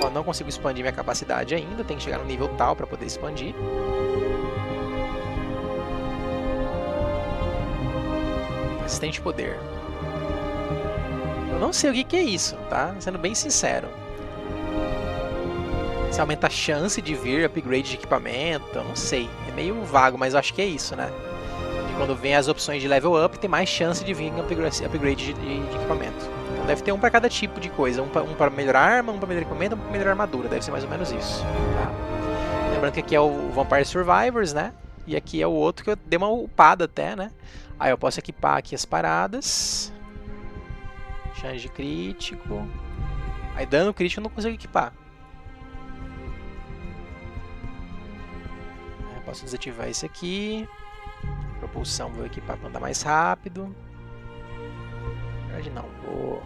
Ó, não consigo expandir minha capacidade ainda, tem que chegar no nível tal para poder expandir. Assistente de poder. Eu não sei o que é isso, tá? Sendo bem sincero. Se aumenta a chance de vir upgrade de equipamento, eu não sei. É meio vago, mas eu acho que é isso, né? E quando vem as opções de level up, tem mais chance de vir upgrade de equipamento. Então deve ter um para cada tipo de coisa. Um para melhorar arma, um para melhorar equipamento, um para melhorar armadura. Deve ser mais ou menos isso. Tá? Lembrando que aqui é o Vampire Survivors, né? E aqui é o outro que eu dei uma upada até, né? Aí eu posso equipar aqui as paradas. Chance de crítico. Aí dano crítico eu não consigo equipar. Aí posso desativar esse aqui. Propulsão vou equipar para andar mais rápido. Na verdade não, vou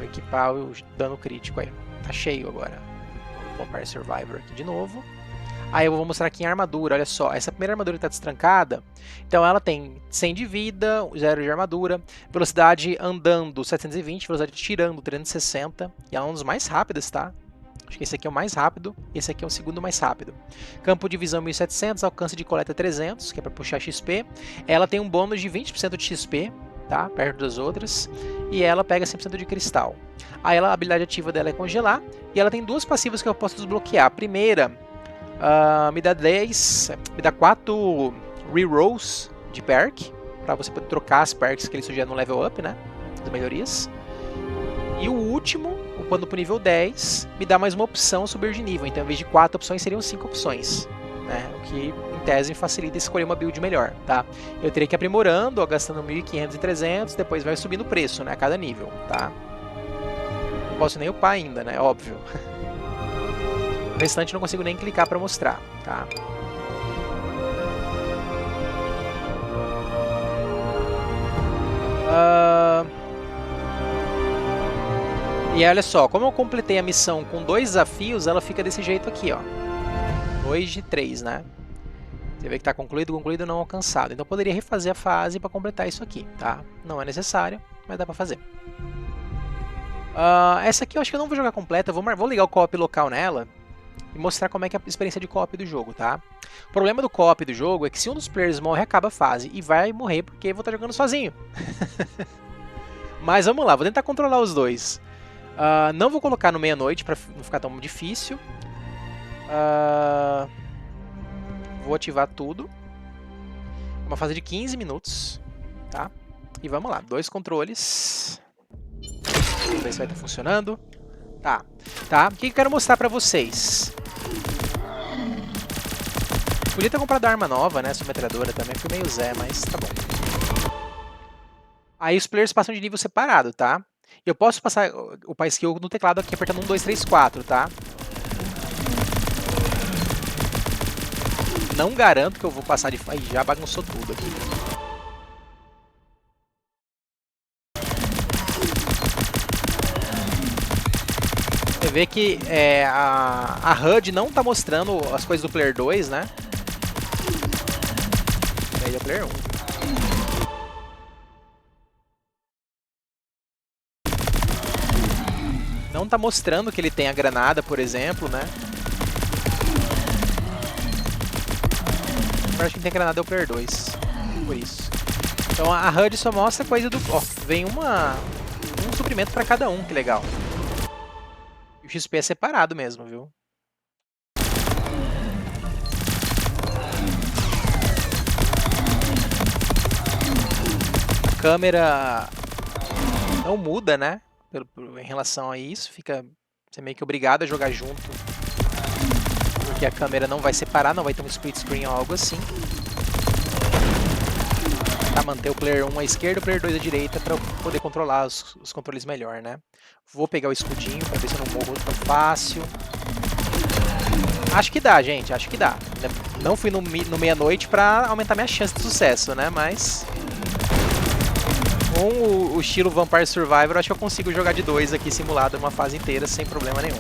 equipar o dano crítico aí. Tá cheio agora. Vou Vampire Survivor aqui de novo. Aí eu vou mostrar aqui em armadura, olha só, essa primeira armadura está destrancada, então ela tem 100 de vida, 0 de armadura, velocidade andando 720, velocidade tirando 360, e ela é um dos mais rápidos, tá? Acho que esse aqui é o mais rápido, esse aqui é o segundo mais rápido. Campo de visão 1700, alcance de coleta 300, que é para puxar XP. Ela tem um bônus de 20% de XP, tá? Perto das outras, e ela pega 100% de cristal. Aí a habilidade ativa dela é congelar, e ela tem duas passivas que eu posso desbloquear. A primeira... me dá 4 rerolls de perk, para você poder trocar as perks que ele sugere no level up, né? As melhorias. E o último, upando para o nível 10, me dá mais uma opção subir de nível. Então, em vez de 4 opções, seriam 5 opções. Né? O que, em tese, facilita escolher uma build melhor. Tá? Eu teria que ir aprimorando, ó, gastando 1.500 e 300, depois vai subindo o preço, né? A cada nível. Tá? Não posso nem upar ainda, né? Óbvio. O restante eu não consigo nem clicar para mostrar, tá? E olha só, como eu completei a missão com 2 desafios, ela fica desse jeito aqui, ó. 2 de 3, né? Você vê que está concluído, concluído, não alcançado. Então eu poderia refazer a fase para completar isso aqui, tá? Não é necessário, mas dá para fazer. Essa aqui eu acho que eu não vou jogar completa, vou ligar o co-op local nela e mostrar como é que é a experiência de co-op do jogo, tá? O problema do co-op do jogo é que se um dos players morre, acaba a fase e vai morrer porque eu vou estar jogando sozinho. Mas vamos lá, vou tentar controlar os dois. Não vou colocar no meia-noite para não ficar tão difícil. Vou ativar tudo. Uma fase de 15 minutos, tá? E vamos lá, 2 controles. Vamos ver se vai estar funcionando. Tá. O que eu quero mostrar pra vocês? Podia ter comprado arma nova, né? Submetralhadora também, fui meio Zé, mas tá bom. Aí os players passam de nível separado, tá? Eu posso passar o skill no teclado aqui, apertando 1, 2, 3, 4, tá? Não garanto que eu vou passar de... Ai, já bagunçou tudo aqui. Você vê que a HUD não tá mostrando as coisas do Player 2, né? E aí é o Player 1. Não tá mostrando que ele tem a granada, por exemplo, né? Eu acho que tem granada é o Player 2. Por isso. Então a HUD só mostra coisa do... Ó, vem um suprimento pra cada um, que legal. O XP é separado mesmo, viu? A câmera não muda, né? Em relação a isso, você é meio que obrigado a jogar junto. Porque a câmera não vai separar, não vai ter um split screen ou algo assim. Pra manter o player 1 à esquerda e o player 2 à direita para poder controlar os controles melhor, né? Vou pegar o escudinho para ver se eu não morro tão fácil. Acho que dá, gente, acho que dá. Não fui no meia-noite para aumentar minha chance de sucesso, né? Mas com o estilo Vampire Survivor, acho que eu consigo jogar de 2 aqui simulado uma fase inteira sem problema nenhum.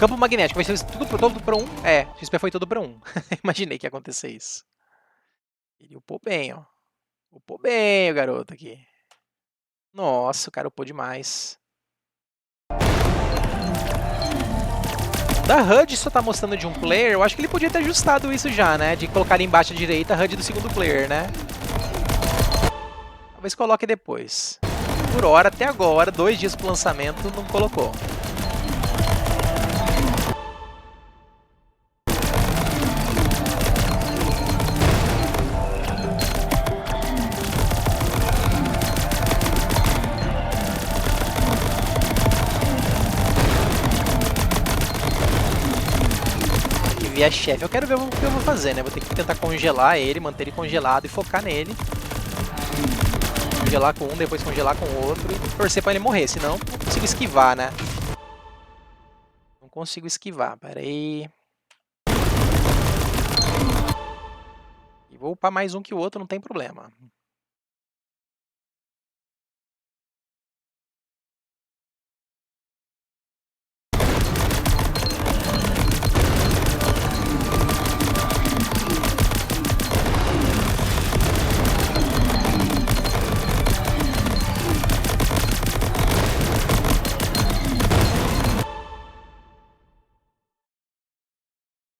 Campo magnético, vai ser tudo todo para 1? É, XP foi todo para 1. Imaginei que ia acontecer isso. Ele upou bem, ó. Upou bem o garoto aqui. Nossa, o cara upou demais. Da HUD só tá mostrando de um player, eu acho que ele podia ter ajustado isso já, né? De colocar ali embaixo à direita a HUD do segundo player, né? Talvez coloque depois. Por hora, até agora, 2 dias pro lançamento, não colocou. Via chefe, eu quero ver o que eu vou fazer, né? Vou ter que tentar congelar ele, manter ele congelado e focar nele. Congelar com um, depois congelar com o outro e torcer pra ele morrer, senão não consigo esquivar, né? Não consigo esquivar, pera aí. E vou upar mais um que o outro, não tem problema.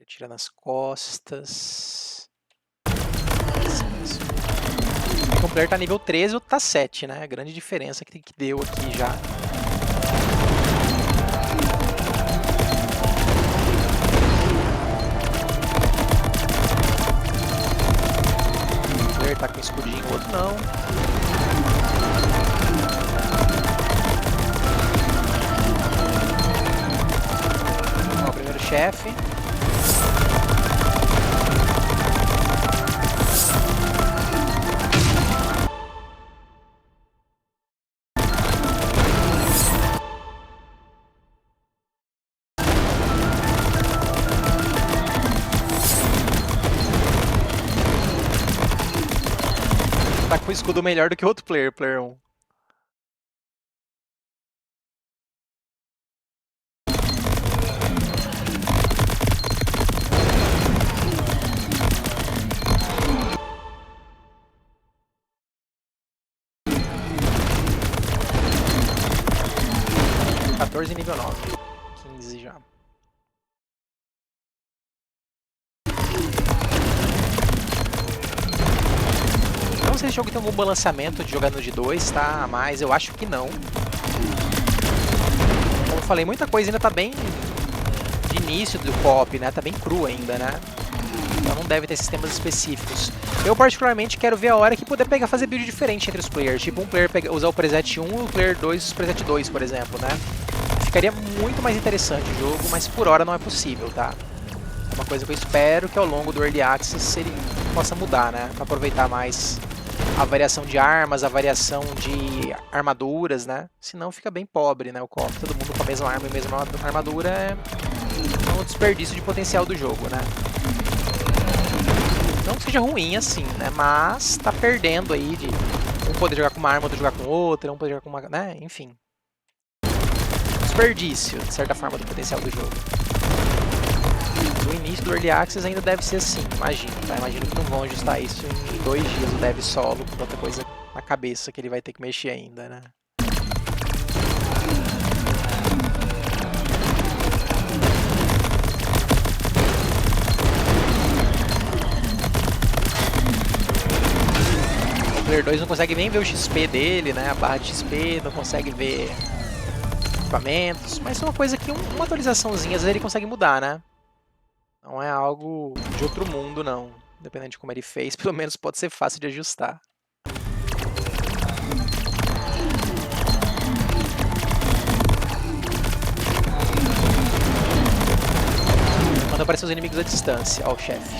Tira nas costas. O player tá nível 13 e o outro tá 7, né? A grande diferença que deu aqui já. O player tá com escudinho, o outro não. Ó, o primeiro chefe. Tá com o escudo melhor do que o outro player, player 1. Nível 9. 15 já. Não sei se esse jogo tem algum balanceamento de jogar no de 2, tá? Mas eu acho que não. Como eu falei, muita coisa ainda tá bem de início do co-op, né? Tá bem cru ainda, né? Então não deve ter sistemas específicos. Eu particularmente quero ver a hora que poder fazer build diferente entre os players. Tipo um player usar o preset 1 e o player 2 o preset 2, por exemplo, né? Ficaria muito mais interessante o jogo, mas por hora não é possível, tá? É uma coisa que eu espero que ao longo do Early Access ele possa mudar, né? Pra aproveitar mais a variação de armas, a variação de armaduras, né? Senão fica bem pobre, né? O co-op, todo mundo com a mesma arma e a mesma armadura é um desperdício de potencial do jogo, né? Não que seja ruim assim, né? Mas tá perdendo aí de um poder jogar com uma arma, outro jogar com outra, um poder jogar com uma... né? Enfim. Desperdício, de certa forma, do potencial do jogo. No início do Early Access ainda deve ser assim, imagino, tá? Imagino que não vão ajustar isso em 2 dias, o dev solo, com tanta coisa na cabeça que ele vai ter que mexer ainda, né? O Player 2 não consegue nem ver o XP dele, né? A barra de XP, não consegue ver equipamentos, mas é uma coisa que uma atualizaçãozinha às vezes ele consegue mudar, né? Não é algo de outro mundo, não. Dependendo de como ele fez, pelo menos pode ser fácil de ajustar. Manda aparecer os inimigos à distância. Ó, o chefe.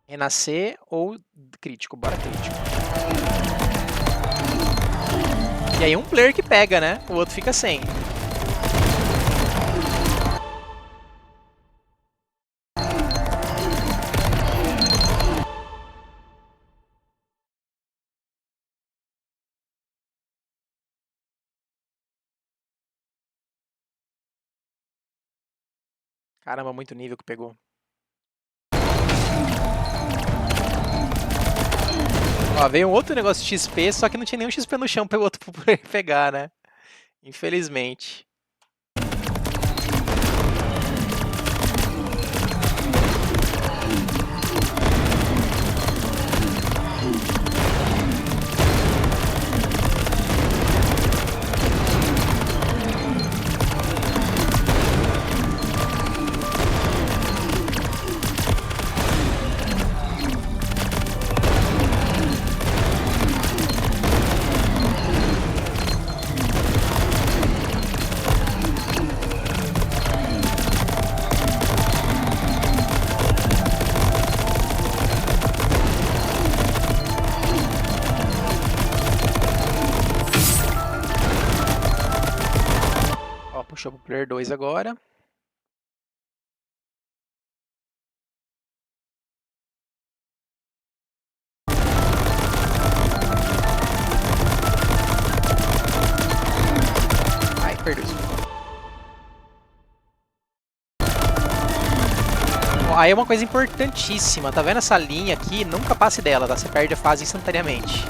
Renascer ou crítico, bora crítico. E aí um player que pega, né? O outro fica sem. Caramba, muito nível que pegou. Ó, veio um outro negócio de XP, só que não tinha nenhum XP no chão para o outro pegar, né? Infelizmente. Ó, puxou pro player 2 agora. Ai, perdeu. Ó, aí é uma coisa importantíssima, tá vendo essa linha aqui? Nunca passe dela, tá? Você perde a fase instantaneamente.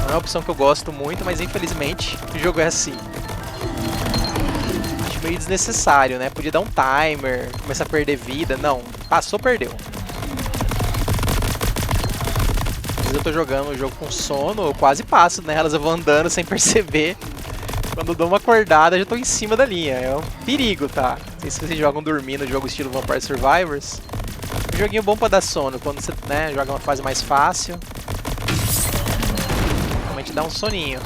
Não é uma opção que eu gosto muito, mas infelizmente o jogo é assim. Acho meio desnecessário, né? Podia dar um timer, começar a perder vida. Não, passou, perdeu. Às vezes eu tô jogando o jogo com sono, eu quase passo nelas, eu vou andando sem perceber. Quando eu dou uma acordada, eu já tô em cima da linha. É um perigo, tá? Não sei se vocês jogam dormindo, jogo estilo Vampire Survivors. Um joguinho bom pra dar sono, quando você, né, joga uma fase mais fácil. Realmente dá um soninho.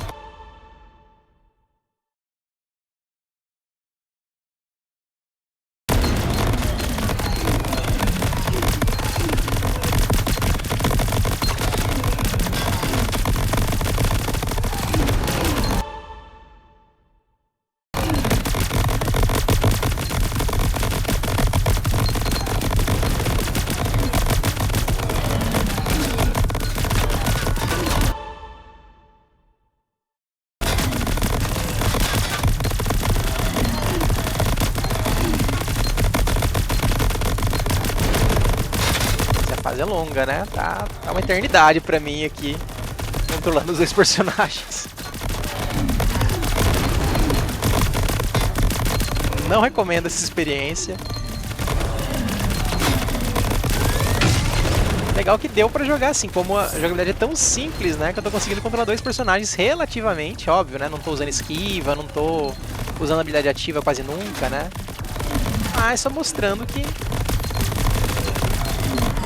A fase é longa, né? Tá uma eternidade pra mim aqui, controlando os dois personagens. Não recomendo essa experiência. Legal que deu pra jogar assim, como a jogabilidade é tão simples, né, que eu tô conseguindo controlar dois personagens relativamente, óbvio, né, não tô usando esquiva, não tô usando habilidade ativa quase nunca, né, mas só mostrando que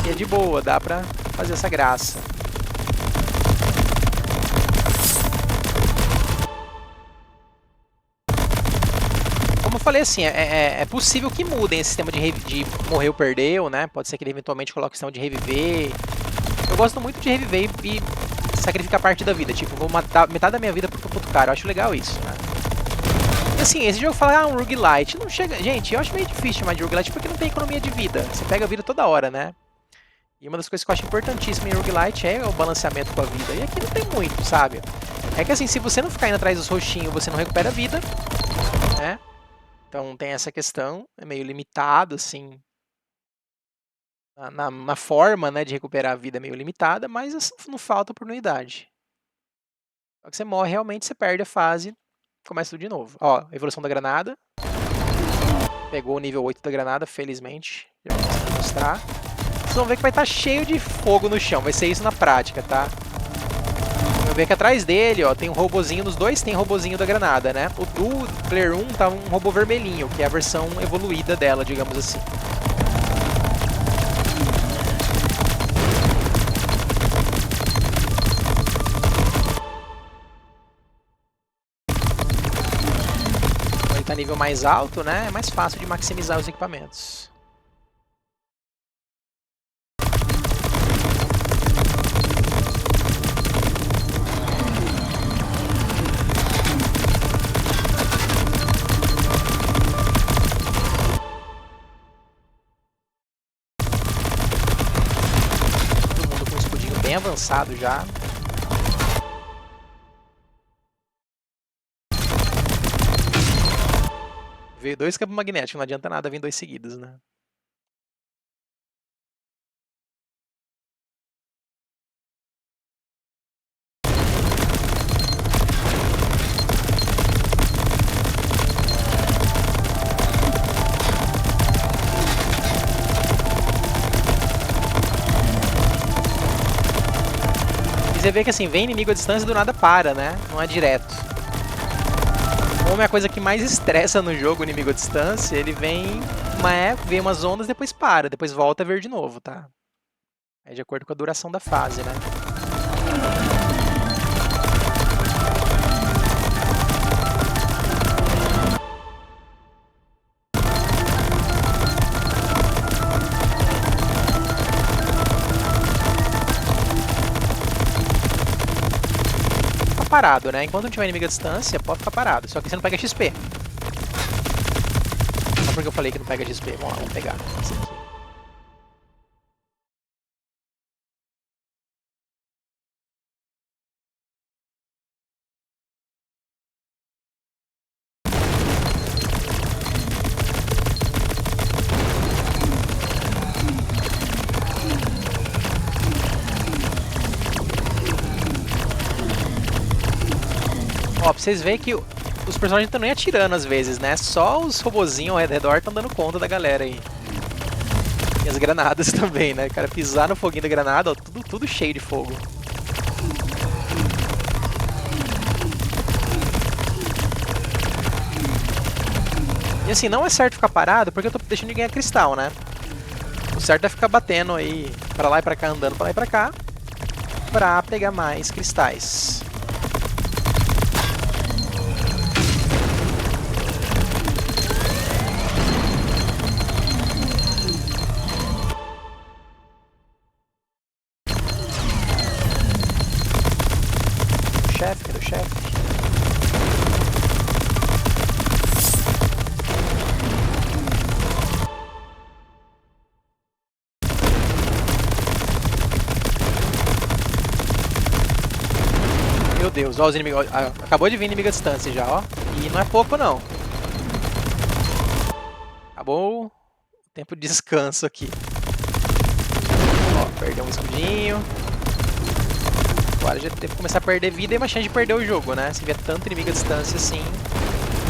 é de boa, dá pra fazer essa graça. Como eu falei assim, é possível que mudem esse sistema de morrer ou perdeu, né? Pode ser que ele eventualmente coloque o sistema de reviver. Eu gosto muito de reviver e sacrificar parte da vida. Tipo, vou matar metade da minha vida porque eu puto cara. Eu acho legal isso, né? E assim, esse jogo fala, um roguelite. Não chega... Gente, eu acho meio difícil chamar de roguelite porque não tem economia de vida. Você pega a vida toda hora, né? E uma das coisas que eu acho importantíssima em roguelite é o balanceamento com a vida. E aqui não tem muito, sabe? É que assim, se você não ficar indo atrás dos roxinhos, você não recupera a vida, né? Então tem essa questão, é meio limitado, assim, na forma, né, de recuperar a vida é meio limitada, mas assim, não falta oportunidade. Só que você morre realmente, você perde a fase, começa tudo de novo. Ó, evolução da granada. Pegou o nível 8 da granada, felizmente. Já vou conseguir mostrar. Vocês vão ver que vai estar cheio de fogo no chão, vai ser isso na prática, tá? Vamos ver que atrás dele, ó, tem um robozinho, nos dois tem robozinho da granada, né? O do Player 1 tá um robô vermelhinho, que é a versão evoluída dela, digamos assim. Quando ele tá nível mais alto, né, é mais fácil de maximizar os equipamentos. Bem avançado já. Veio 2 campos magnéticos, não adianta nada vir 2 seguidos, né? E você vê que assim, vem inimigo à distância e do nada para, né? Não é direto. Como é a coisa que mais estressa no jogo, o inimigo à distância, ele vem vem umas ondas, depois para, depois volta a ver de novo, tá? É de acordo com a duração da fase, né? Parado, né? Enquanto não tiver inimigo à distância, pode ficar parado. Só que você não pega XP. Só porque eu falei que não pega XP. Vamos lá, vamos pegar. Esse aqui. Ó, pra vocês verem que os personagens estão nem atirando às vezes, né? Só os robozinhos ao redor estão dando conta da galera aí. E as granadas também, né? O cara pisar no foguinho da granada, ó, tudo cheio de fogo. E assim, não é certo ficar parado porque eu tô deixando de ganhar cristal, né? O certo é ficar batendo aí pra lá e pra cá, andando pra lá e pra cá, pra pegar mais cristais. Cadê o chefe? Meu Deus, ó os inimigos. Acabou de vir inimigo à distância já, ó. E não é pouco, não. Acabou o tempo de descanso aqui. Ó, perdeu um escudinho. Agora já deve começar a perder vida e uma chance de perder o jogo, né? Se vier tanto inimigo à distância assim,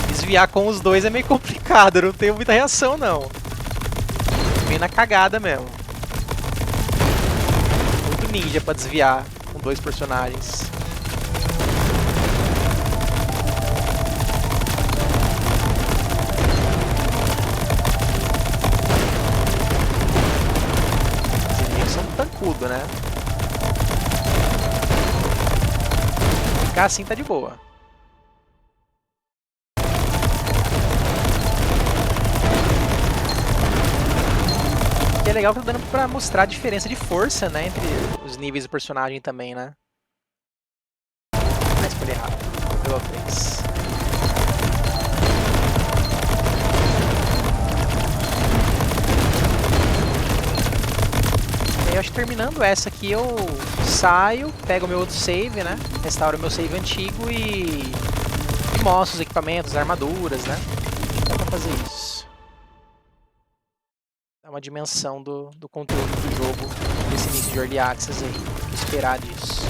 desviar com os dois é meio complicado, eu não tenho muita reação não. Meio na cagada mesmo. Muito ninja pra desviar com 2 personagens. Os inimigos são tancudo, né? Ficar assim tá de boa. E é legal que tá dando pra mostrar a diferença de força, né, entre os níveis do personagem também, né? Ah, escolhi errado. Pegou 3. Eu acho que terminando essa aqui eu saio, pego o meu outro save, né? Restauro o meu save antigo e mostro os equipamentos, as armaduras, né? Dá pra fazer isso. Dá uma dimensão do conteúdo do jogo nesse início de Early Access aí. Esperar disso.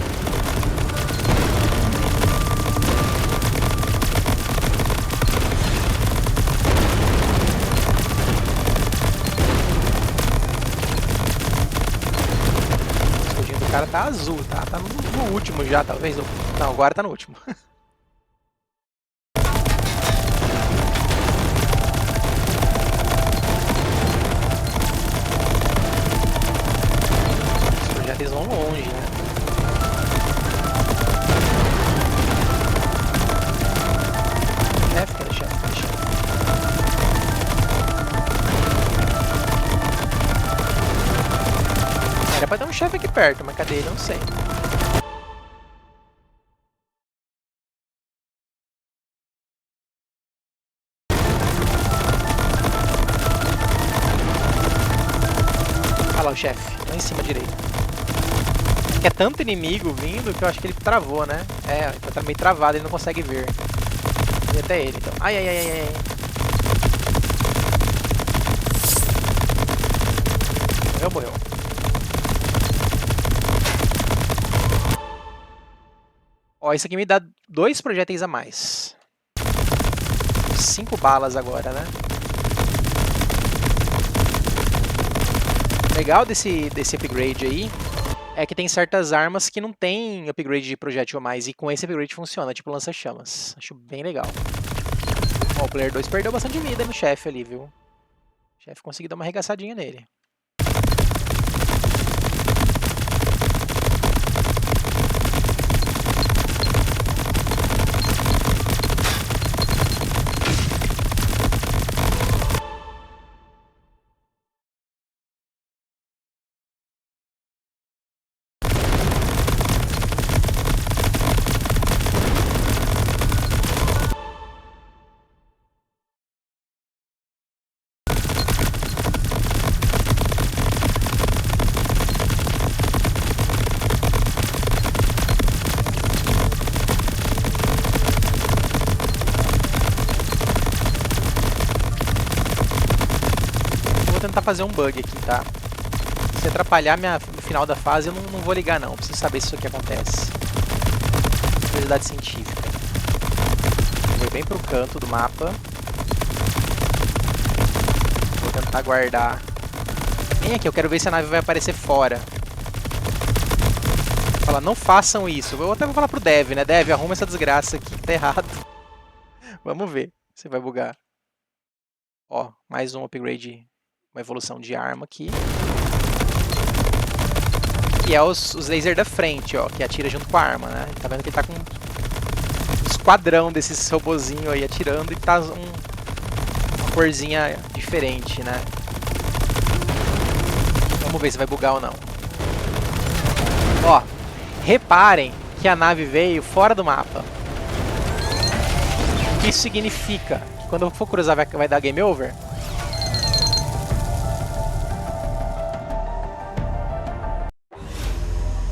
O cara tá azul, tá? Tá no último já, talvez. Não, agora tá no último. Os projetos vão longe, né? Chefe, cadê chefe? Cadê chefe? Era pra ter um chefe aqui perto, mas cadê ele? Não sei. Olha lá o chefe, lá em cima direito. Que é tanto inimigo vindo que eu acho que ele travou, né? É, tá meio travado, ele não consegue ver. E até ele, então. Ai, ai, ai, ai, ai. Morreu. Ó, isso aqui me dá 2 projéteis a mais. 5 balas agora, né? Legal desse upgrade aí é que tem certas armas que não tem upgrade de projétil a mais, e com esse upgrade funciona, tipo lança-chamas. Acho bem legal. Ó, o player 2 perdeu bastante vida no chefe ali, viu? O chefe conseguiu dar uma arregaçadinha nele. Vou tentar fazer um bug aqui, tá? Se atrapalhar no final da fase, eu não vou ligar não. Preciso saber se isso aqui acontece. Curiosidade científica. Vou bem pro canto do mapa. Vou tentar guardar. Vem aqui, eu quero ver se a nave vai aparecer fora. Fala, não façam isso. Eu até vou falar pro Dev, né? Dev, arruma essa desgraça aqui que tá errado. Vamos ver se vai bugar. Ó, mais um upgrade, uma evolução de arma aqui. Que é os lasers da frente, ó, que atira junto com a arma, né? Tá vendo que ele tá com um esquadrão desses robozinhos aí atirando e tá uma corzinha diferente, né? Vamos ver se vai bugar ou não. Ó, reparem que a nave veio fora do mapa. O que isso significa? Que quando eu for cruzar vai dar game over?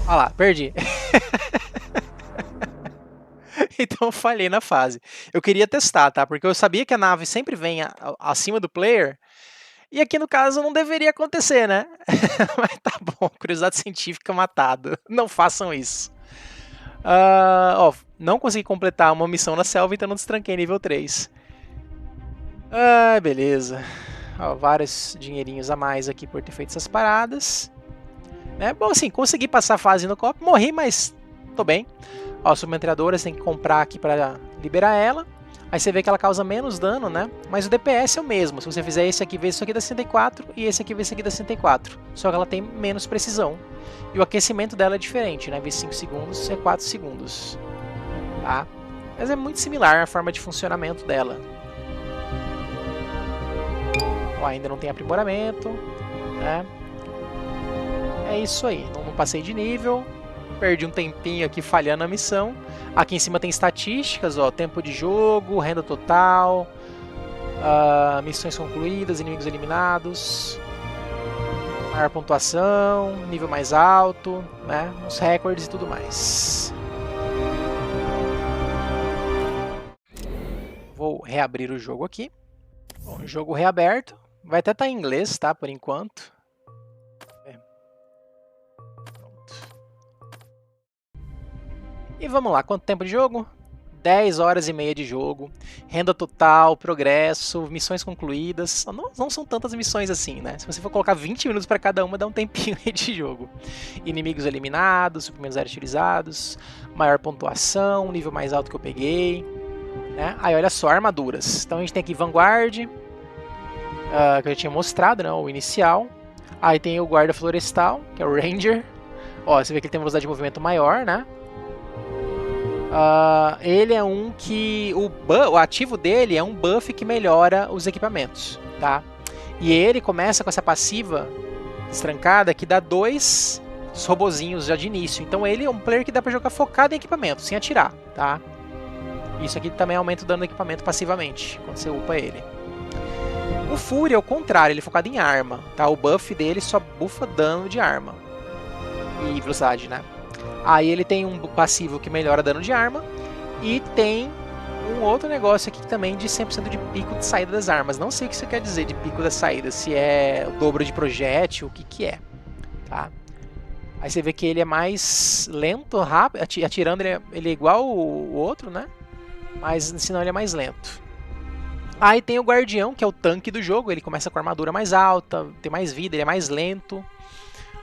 Olha lá, perdi. Então eu falhei na fase. Eu queria testar, tá? Porque eu sabia que a nave sempre vem acima do player. E aqui no caso não deveria acontecer, né? Mas tá bom, curiosidade científica matado. Não façam isso. Ó, não consegui completar uma missão na selva, então não destranquei nível 3. Beleza. Ó, vários dinheirinhos a mais aqui por ter feito essas paradas. Bom, assim, consegui passar a fase no copo, morri, mas tô bem. Ó, submetralhadora você tem que comprar aqui pra liberar ela. Aí você vê que ela causa menos dano, né? Mas o DPS é o mesmo. Se você fizer esse aqui vezes isso aqui dá 64 e esse aqui vezes isso aqui dá 64. Só que ela tem menos precisão. E o aquecimento dela é diferente, né? Vezes 5 segundos é 4 segundos. Tá? Mas é muito similar a forma de funcionamento dela. Ó, ainda não tem aprimoramento, né? É isso aí, não passei de nível, perdi um tempinho aqui falhando a missão. Aqui em cima tem estatísticas, ó, tempo de jogo, renda total, missões concluídas, inimigos eliminados, maior pontuação, nível mais alto, né, uns recordes e tudo mais. Vou reabrir o jogo aqui. Bom, jogo reaberto, vai até estar em inglês, tá, por enquanto. E vamos lá, quanto tempo de jogo? 10 horas e meia de jogo, renda total, progresso, missões concluídas. Não são tantas missões assim, né? Se você for colocar 20 minutos para cada uma, dá um tempinho aí de jogo. Inimigos eliminados, suprimentos aéreos utilizados, maior pontuação, nível mais alto que eu peguei. Né? Aí olha só, armaduras. Então a gente tem aqui Vanguard, que eu já tinha mostrado, né? O inicial. Aí tem o guarda florestal, que é o Ranger. Ó, você vê que ele tem velocidade de movimento maior, né? Ele é um que o ativo dele é um buff que melhora os equipamentos, tá? E ele começa com essa passiva destrancada que dá 2 robozinhos já de início. Então ele é um player que dá pra jogar focado em equipamento, sem atirar, tá? Isso aqui também aumenta o dano do equipamento passivamente, quando você upa ele. O Fury é o contrário, ele é focado em arma, tá? O buff dele só buffa dano de arma e velocidade, né? Aí ele tem um passivo que melhora dano de arma e tem Um outro negócio aqui também de 100% de pico de saída das armas. Não sei o que isso quer dizer de pico da saída, se é o dobro de projétil, o que que é, tá? Aí você vê que ele é mais lento, rápido, atirando ele é igual o outro, né? Mas senão ele é mais lento. Aí tem o Guardião, que é o tanque do jogo, ele começa com a armadura mais alta, tem mais vida, ele é mais lento.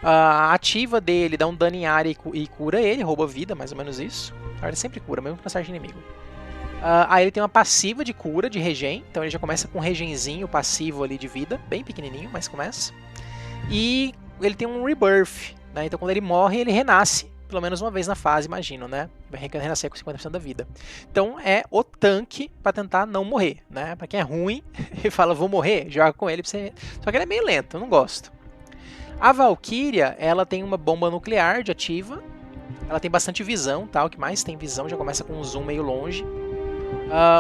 A ativa dele dá um dano em área e cura ele, rouba vida, mais ou menos isso. Ele sempre cura, mesmo com acerto inimigo. Aí ele tem uma passiva de cura, de regen, então ele já começa com um regenzinho passivo ali de vida, bem pequenininho, mas começa. E ele tem um rebirth, né? Então quando ele morre, ele renasce, pelo menos uma vez na fase, imagino, né? Vai renascer com 50% da vida. Então é o tanque para tentar não morrer, né? Para quem é ruim e fala, vou morrer, joga com ele pra você... Só que ele é meio lento, eu não gosto. A Valkyria, ela tem uma bomba nuclear de ativa, ela tem bastante visão, tá? O que mais tem visão, já começa com um zoom meio longe.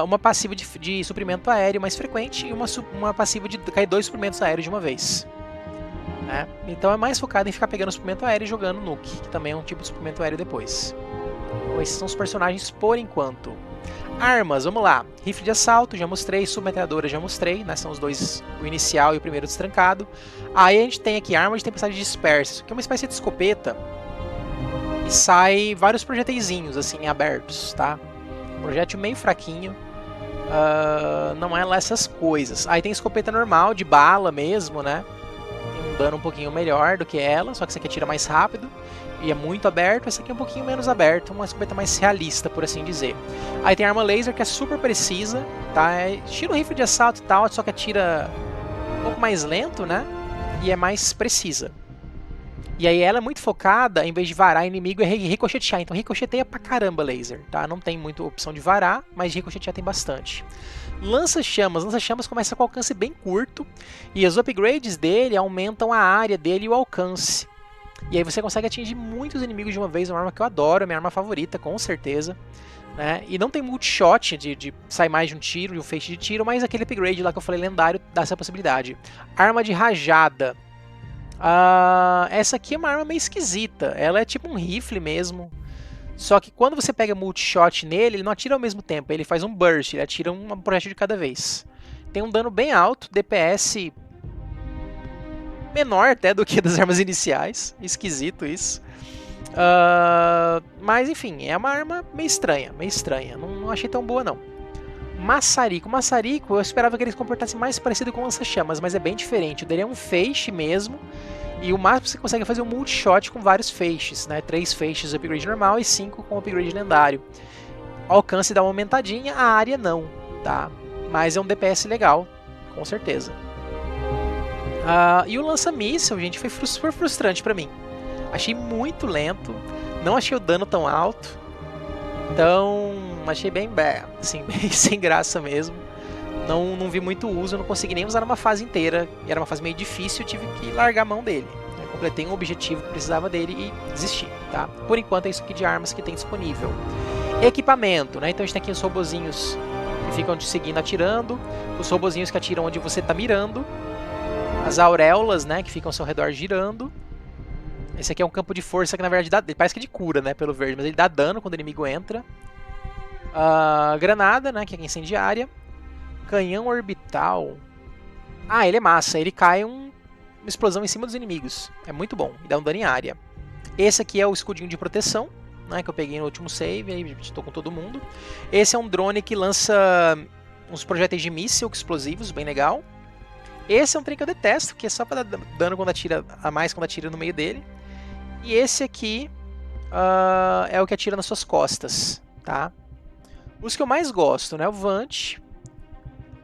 Uma passiva de suprimento aéreo mais frequente e uma passiva de cair 2 suprimentos aéreos de uma vez. Né? Então é mais focado em ficar pegando suprimento aéreo e jogando nuke, que também é um tipo de suprimento aéreo depois. Então, esses são os personagens por enquanto. Armas, vamos lá. Rifle de assalto, já mostrei. Submetralhadora, já mostrei, né? São os dois, o inicial e o primeiro destrancado. Aí a gente tem aqui arma de tempestade dispersa, isso aqui é uma espécie de escopeta. E sai vários projéteis assim, abertos, tá? Um projétil meio fraquinho. Não é lá essas coisas. Aí tem escopeta normal, de bala mesmo, né? Tem um dano um pouquinho melhor do que ela, só que essa aqui atira mais rápido. E é muito aberto, essa aqui é um pouquinho menos aberto, uma escopeta mais realista, por assim dizer. Aí tem a arma laser, que é super precisa, tá? É estilo rifle de assalto e tal, só que atira um pouco mais lento, né? E é mais precisa. E aí ela é muito focada, em vez de varar inimigo, é ricochetear. Então ricocheteia pra caramba laser, tá? Não tem muita opção de varar, mas de ricochetear tem bastante. Lança-chamas. Lança-chamas começa com alcance bem curto, e os upgrades dele aumentam a área dele e o alcance. E aí você consegue atingir muitos inimigos de uma vez, uma arma que eu adoro, minha arma favorita, com certeza. Né? E não tem multishot de sair mais de um tiro, de um feixe de tiro, mas aquele upgrade lá que eu falei lendário dá essa possibilidade. Arma de rajada. Essa aqui é uma arma meio esquisita, ela é tipo um rifle mesmo. Só que quando você pega multishot nele, ele não atira ao mesmo tempo, ele faz um burst, ele atira um projétil de cada vez. Tem um dano bem alto, DPS... menor até do que das armas iniciais, esquisito isso. Mas enfim, é uma arma meio estranha, não achei tão boa não. Maçarico, eu esperava que ele se comportasse mais parecido com lança-chamas, mas é bem diferente, o dele é um feixe mesmo, e o máximo que você consegue fazer um multishot com vários feixes, né? 3 feixes de upgrade normal e 5 com upgrade lendário. O alcance dá uma aumentadinha, a área não, tá? Mas é um DPS legal, com certeza. E o lança-míssel, gente, foi super frustrante pra mim. Achei muito lento, não achei o dano tão alto, então achei bem, assim, bem sem graça mesmo. Não vi muito uso, não consegui nem usar numa fase inteira, e era uma fase meio difícil, eu tive que largar a mão dele. Né? Completei um objetivo que precisava dele e desisti, tá? Por enquanto é isso aqui de armas que tem disponível. Equipamento, né? Então a gente tem aqui os robozinhos que ficam te seguindo atirando, os robozinhos que atiram onde você tá mirando, as auréolas, né, que ficam ao seu redor girando. Esse aqui é um campo de força que na verdade parece que é de cura, né, pelo verde, mas ele dá dano quando o inimigo entra. Granada, né, que é incendiária. Canhão orbital. Ele é massa, ele cai uma explosão em cima dos inimigos. É muito bom, e dá um dano em área. Esse aqui é o escudinho de proteção, né, que eu peguei no último save, aí estou com todo mundo. Esse é um drone que lança uns projéteis de míssil explosivos, bem legal. Esse é um trem que eu detesto, que é só para dar dano quando atira a mais quando atira no meio dele. E esse aqui é o que atira nas suas costas, tá? Os que eu mais gosto, né? O Vant,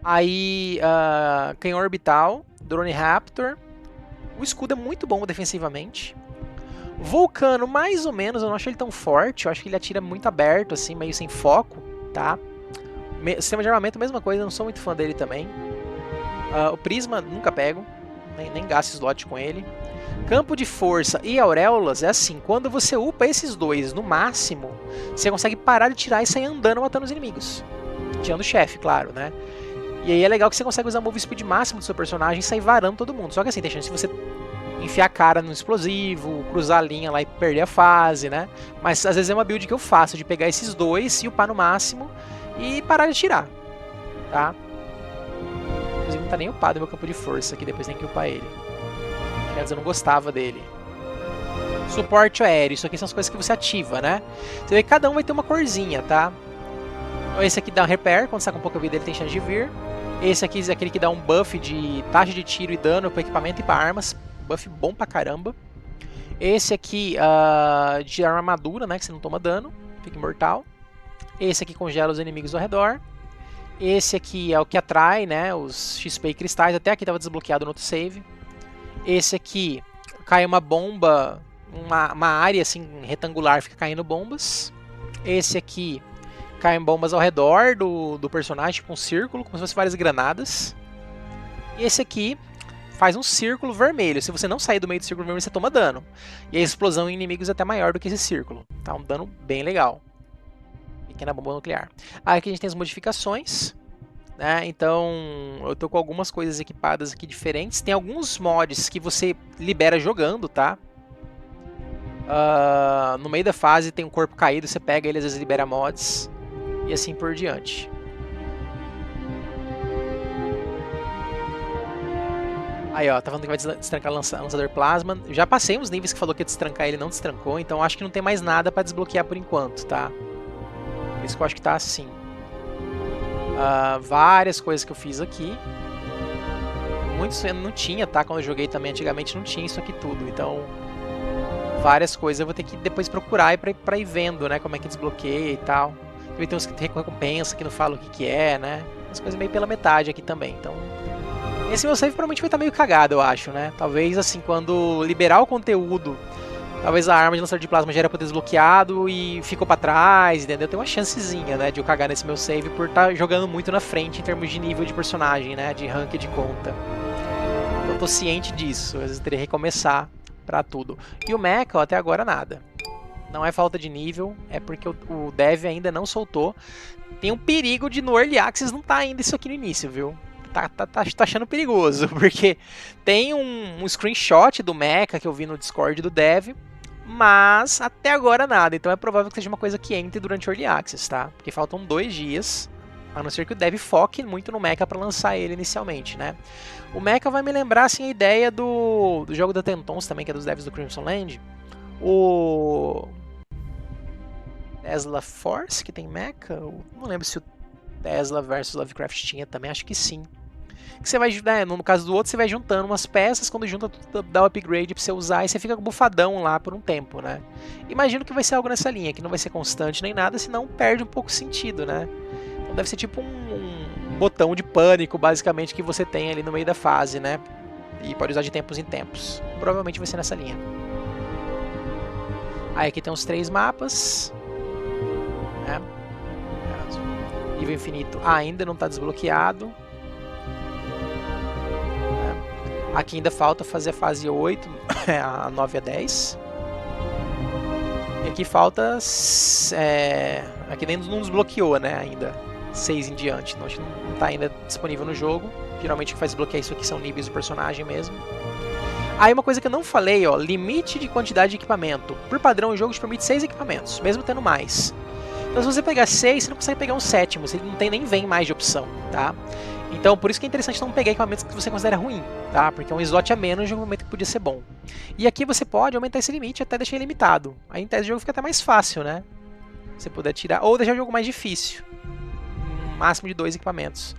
aí Canhão Orbital, Drone Raptor. O escudo é muito bom defensivamente. Vulcano, mais ou menos, eu não acho ele tão forte. Eu acho que ele atira muito aberto, assim, meio sem foco, tá? Sistema de armamento, mesma coisa, eu não sou muito fã dele também. O Prisma, nunca pego, nem gasto slot com ele. Campo de força e auréolas é assim, quando você upa esses dois no máximo, você consegue parar de tirar e sair andando matando os inimigos. Tirando o chefe, claro, né? E aí é legal que você consegue usar o move speed máximo do seu personagem e sair varando todo mundo. Só que assim, tem chance de você enfiar a cara no explosivo, cruzar a linha lá e perder a fase, né? Mas às vezes é uma build que eu faço, de pegar esses dois e upar no máximo, e parar de atirar, tá? Inclusive não tá nem upado meu campo de força aqui, depois tem que upar ele. Quer dizer, eu não gostava dele. Suporte aéreo, isso aqui são as coisas que você ativa, né? Você vê que cada um vai ter uma corzinha, tá? Então esse aqui dá um repair, quando você tá com pouca vida ele tem chance de vir. Esse aqui é aquele que dá um buff de taxa de tiro e dano para equipamento e para armas. Buff bom pra caramba. Esse aqui de armadura, né? Que você não toma dano, fica imortal. Esse aqui congela os inimigos ao redor. Esse aqui é o que atrai, né? Os XP e cristais. Até aqui estava desbloqueado no outro save. Esse aqui cai uma bomba, uma área assim retangular, fica caindo bombas. Esse aqui caem bombas ao redor do personagem, tipo um círculo, como se fossem várias granadas. E esse aqui faz um círculo vermelho. Se você não sair do meio do círculo vermelho, você toma dano. E a explosão em inimigos é até maior do que esse círculo. Tá um dano bem legal. Pequena bomba nuclear. Aqui a gente tem as modificações. Né? Então, eu tô com algumas coisas equipadas aqui diferentes. Tem alguns mods que você libera jogando, tá? No meio da fase tem um corpo caído, você pega ele, às vezes libera mods. E assim por diante. Aí, ó, tá falando que vai destrancar lançador plasma. Eu já passei uns níveis que falou que ia destrancar ele, não destrancou. Então acho que não tem mais nada pra desbloquear por enquanto, tá? Por isso que eu acho que tá assim. Várias coisas que eu fiz aqui. Muitos eu não tinha, tá? Quando eu joguei também antigamente não tinha isso aqui tudo. Então, várias coisas eu vou ter que depois procurar pra ir vendo, né? Como é que desbloqueia e tal. Também tem uns que tem recompensa que não fala o que é, né? As coisas meio pela metade aqui também. Então, esse meu save provavelmente vai estar meio cagado, eu acho, né? Talvez, assim, quando liberar o conteúdo, talvez a arma de lançador de plasma já era pra ter desbloqueado e ficou pra trás, entendeu? Tem uma chancezinha, né, de eu cagar nesse meu save por estar jogando muito na frente em termos de nível de personagem, né? De rank de conta. Então, eu tô ciente disso. Às vezes eu teria que recomeçar pra tudo. E o mecha, ó, até agora nada. Não é falta de nível, é porque o dev ainda não soltou. Tem um perigo de no Early Access não tá ainda isso aqui no início, viu? Tá achando perigoso, porque tem um screenshot do mecha que eu vi no Discord do dev, mas até agora nada. Então é provável que seja uma coisa que entre durante o Early Access, tá? Porque faltam 2 dias, a não ser que o dev foque muito no mecha para lançar ele inicialmente, né? O mecha vai me lembrar, assim, a ideia do jogo da Tentons também, que é dos devs do Crimson Land. O Tesla Force, que tem mecha? Eu não lembro se o Tesla versus Lovecraft tinha também, acho que sim. Que você vai, né, no caso do outro, você vai juntando umas peças, quando junta tudo dá o upgrade pra você usar, e você fica bufadão lá por um tempo, né? Imagino que vai ser algo nessa linha, que não vai ser constante nem nada, senão perde um pouco o sentido, né? Então deve ser tipo um botão de pânico, basicamente, que você tem ali no meio da fase, né? E pode usar de tempos em tempos. Provavelmente vai ser nessa linha. Aí aqui tem os 3 mapas. Né? Nível infinito ainda não está desbloqueado. Aqui ainda falta fazer a fase 8, a 9 a 10. E aqui falta... aqui nem não desbloqueou, né, ainda. 6 em diante, então não está ainda disponível no jogo. Geralmente o que faz desbloquear isso aqui são níveis do personagem mesmo. Aí uma coisa que eu não falei, ó, limite de quantidade de equipamento. Por padrão o jogo te permite 6 equipamentos, mesmo tendo mais. Então se você pegar 6, você não consegue pegar um 7º, você não tem nem vem mais de opção, tá? Então por isso que é interessante não pegar equipamentos que você considera ruim, tá? Porque é um slot a menos de um momento que podia ser bom. E aqui você pode aumentar esse limite até deixar ilimitado. Aí em tese o jogo fica até mais fácil, né? Você puder tirar, ou deixar o jogo mais difícil. Um máximo de 2 equipamentos.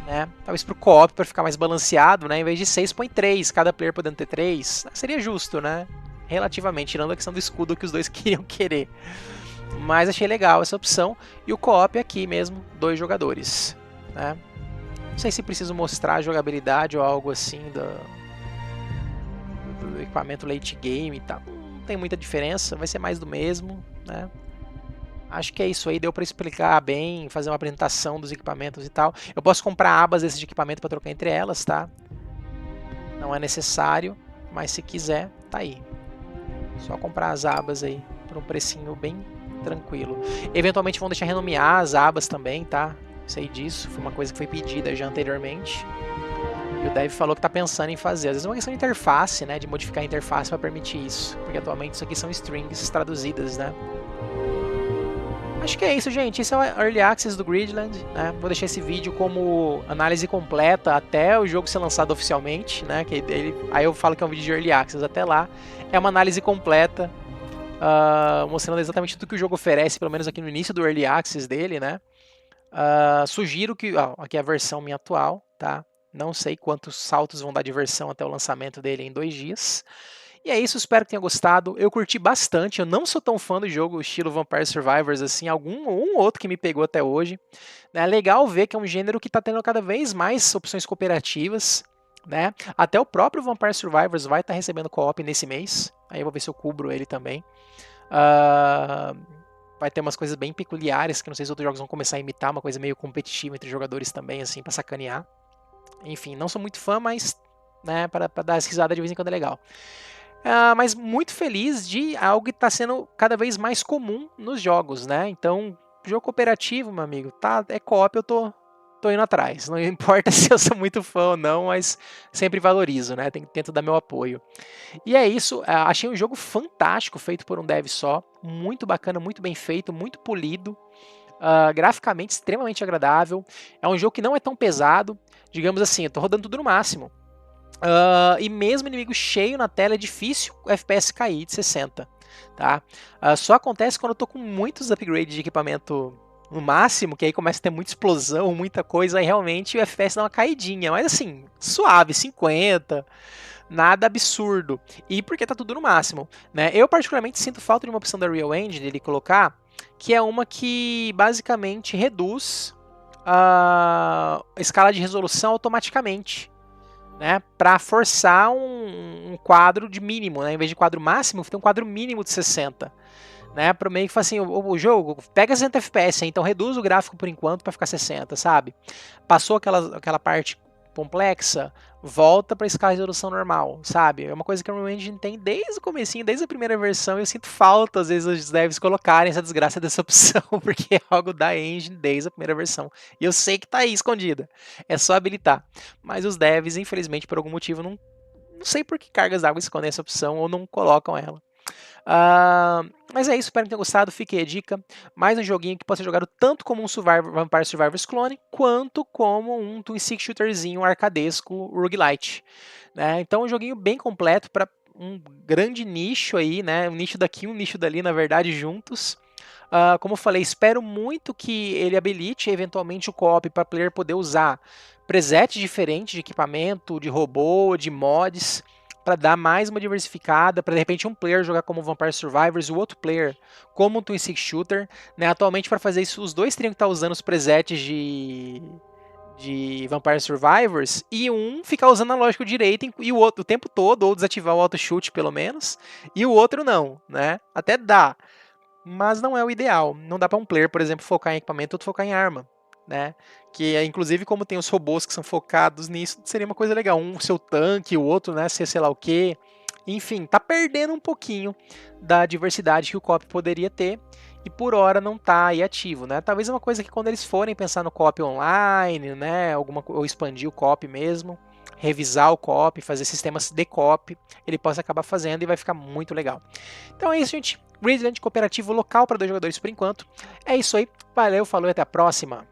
Né? Talvez pro co-op, para ficar mais balanceado, né? Em vez de 6, põe 3, cada player podendo ter 3. Seria justo, né? Relativamente, tirando a questão do escudo que os dois queriam querer. Mas achei legal essa opção. E o co-op aqui mesmo, 2 jogadores. Né? Não sei se preciso mostrar a jogabilidade ou algo assim do equipamento late game e tal. Não tem muita diferença, vai ser mais do mesmo, né? Acho que é isso aí, deu para explicar bem, fazer uma apresentação dos equipamentos e tal. Eu posso comprar abas desses de equipamento para trocar entre elas, tá? Não é necessário, mas se quiser, tá aí. Só comprar as abas aí por um precinho bem tranquilo. Eventualmente vão deixar renomear as abas também, tá? Sei disso, foi uma coisa que foi pedida já anteriormente. E o dev falou que tá pensando em fazer. Às vezes é uma questão de interface, né? De modificar a interface para permitir isso. Porque atualmente isso aqui são strings traduzidas, né? Acho que é isso, gente. Esse é o Early Access do Gridland, né? Vou deixar esse vídeo como análise completa até o jogo ser lançado oficialmente, né? Aí eu falo que é um vídeo de Early Access. Até lá é uma análise completa, mostrando exatamente tudo que o jogo oferece, pelo menos aqui no início do Early Access dele, né? Sugiro que... aqui é a versão minha atual, tá? Não sei quantos saltos vão dar de versão até o lançamento dele em 2 dias. E é isso, espero que tenha gostado. Eu curti bastante, eu não sou tão fã do jogo estilo Vampire Survivors, assim, um outro que me pegou até hoje. É legal ver que é um gênero que está tendo cada vez mais opções cooperativas, né? Até o próprio Vampire Survivors vai estar recebendo co-op nesse mês, aí eu vou ver se eu cubro ele também. Vai ter umas coisas bem peculiares, que não sei se outros jogos vão começar a imitar, uma coisa meio competitiva entre jogadores também, assim, pra sacanear. Enfim, não sou muito fã, mas, né, para dar essa risada de vez em quando é legal. Mas muito feliz de algo que está sendo cada vez mais comum nos jogos, né? Então, jogo cooperativo, meu amigo, tá, é co-op, eu tô indo atrás. Não importa se eu sou muito fã ou não, mas sempre valorizo, né? Tento dar meu apoio. E é isso, achei um jogo fantástico, feito por um dev só, muito bacana, muito bem feito, muito polido, graficamente extremamente agradável. É um jogo que não é tão pesado, digamos assim, eu tô rodando tudo no máximo. E mesmo inimigo cheio na tela é difícil o FPS cair de 60, tá? Só acontece quando eu tô com muitos upgrades de equipamento no máximo, que aí começa a ter muita explosão, muita coisa, aí realmente o FPS dá uma caidinha, mas assim, suave, 50, nada absurdo. E porque tá tudo no máximo, né? Eu particularmente sinto falta de uma opção da Real Engine dele colocar, que é uma que basicamente reduz a escala de resolução automaticamente, né, para forçar um quadro de mínimo, né, em vez de quadro máximo, tem um quadro mínimo de 60, né, para meio que falar assim, o jogo pega 60 FPS, então reduz o gráfico por enquanto para ficar 60, sabe? Passou aquela parte complexa, volta para escala de resolução normal, sabe? É uma coisa que a Unreal Engine tem desde o comecinho, desde a primeira versão, e eu sinto falta, às vezes, os devs colocarem essa desgraça dessa opção, porque é algo da engine desde a primeira versão. E eu sei que tá aí escondida, é só habilitar. Mas os devs, infelizmente, por algum motivo, não sei por que cargas d'água escondem essa opção ou não colocam ela. Mas é isso, espero que tenham gostado, fique aí a dica. Mais um joguinho que pode ser jogado tanto como um Vampire Survivors clone, quanto como um Twin Stick Shooterzinho arcadesco roguelite, né? Então é um joguinho bem completo para um grande nicho aí, né? Um nicho daqui, um nicho dali, na verdade, juntos. Como eu falei, espero muito que ele habilite eventualmente o co-op para player poder usar presets diferentes de equipamento, de robô, de mods, para dar mais uma diversificada, para de repente um player jogar como Vampire Survivors e o outro player como um Twin Stick Shooter, né? Atualmente para fazer isso os dois teriam que estar usando os presets de Vampire Survivors e um ficar usando a lógica direita e o outro o tempo todo, ou desativar o auto shoot pelo menos, e o outro não, né? Até dá, mas não é o ideal. Não dá para um player, por exemplo, focar em equipamento, outro focar em arma, né? Que inclusive como tem os robôs que são focados nisso, seria uma coisa legal. Um seu tanque, o outro, né, ser sei lá o quê. Enfim, tá perdendo um pouquinho da diversidade que o co-op poderia ter e por hora não tá aí ativo, né? Talvez é uma coisa que quando eles forem pensar no co-op online, né, ou expandir o co-op mesmo, revisar o co-op, fazer sistemas de co-op, ele possa acabar fazendo e vai ficar muito legal. Então é isso, gente. Gridland cooperativo local para 2 jogadores por enquanto. É isso aí. Valeu, falou e até a próxima.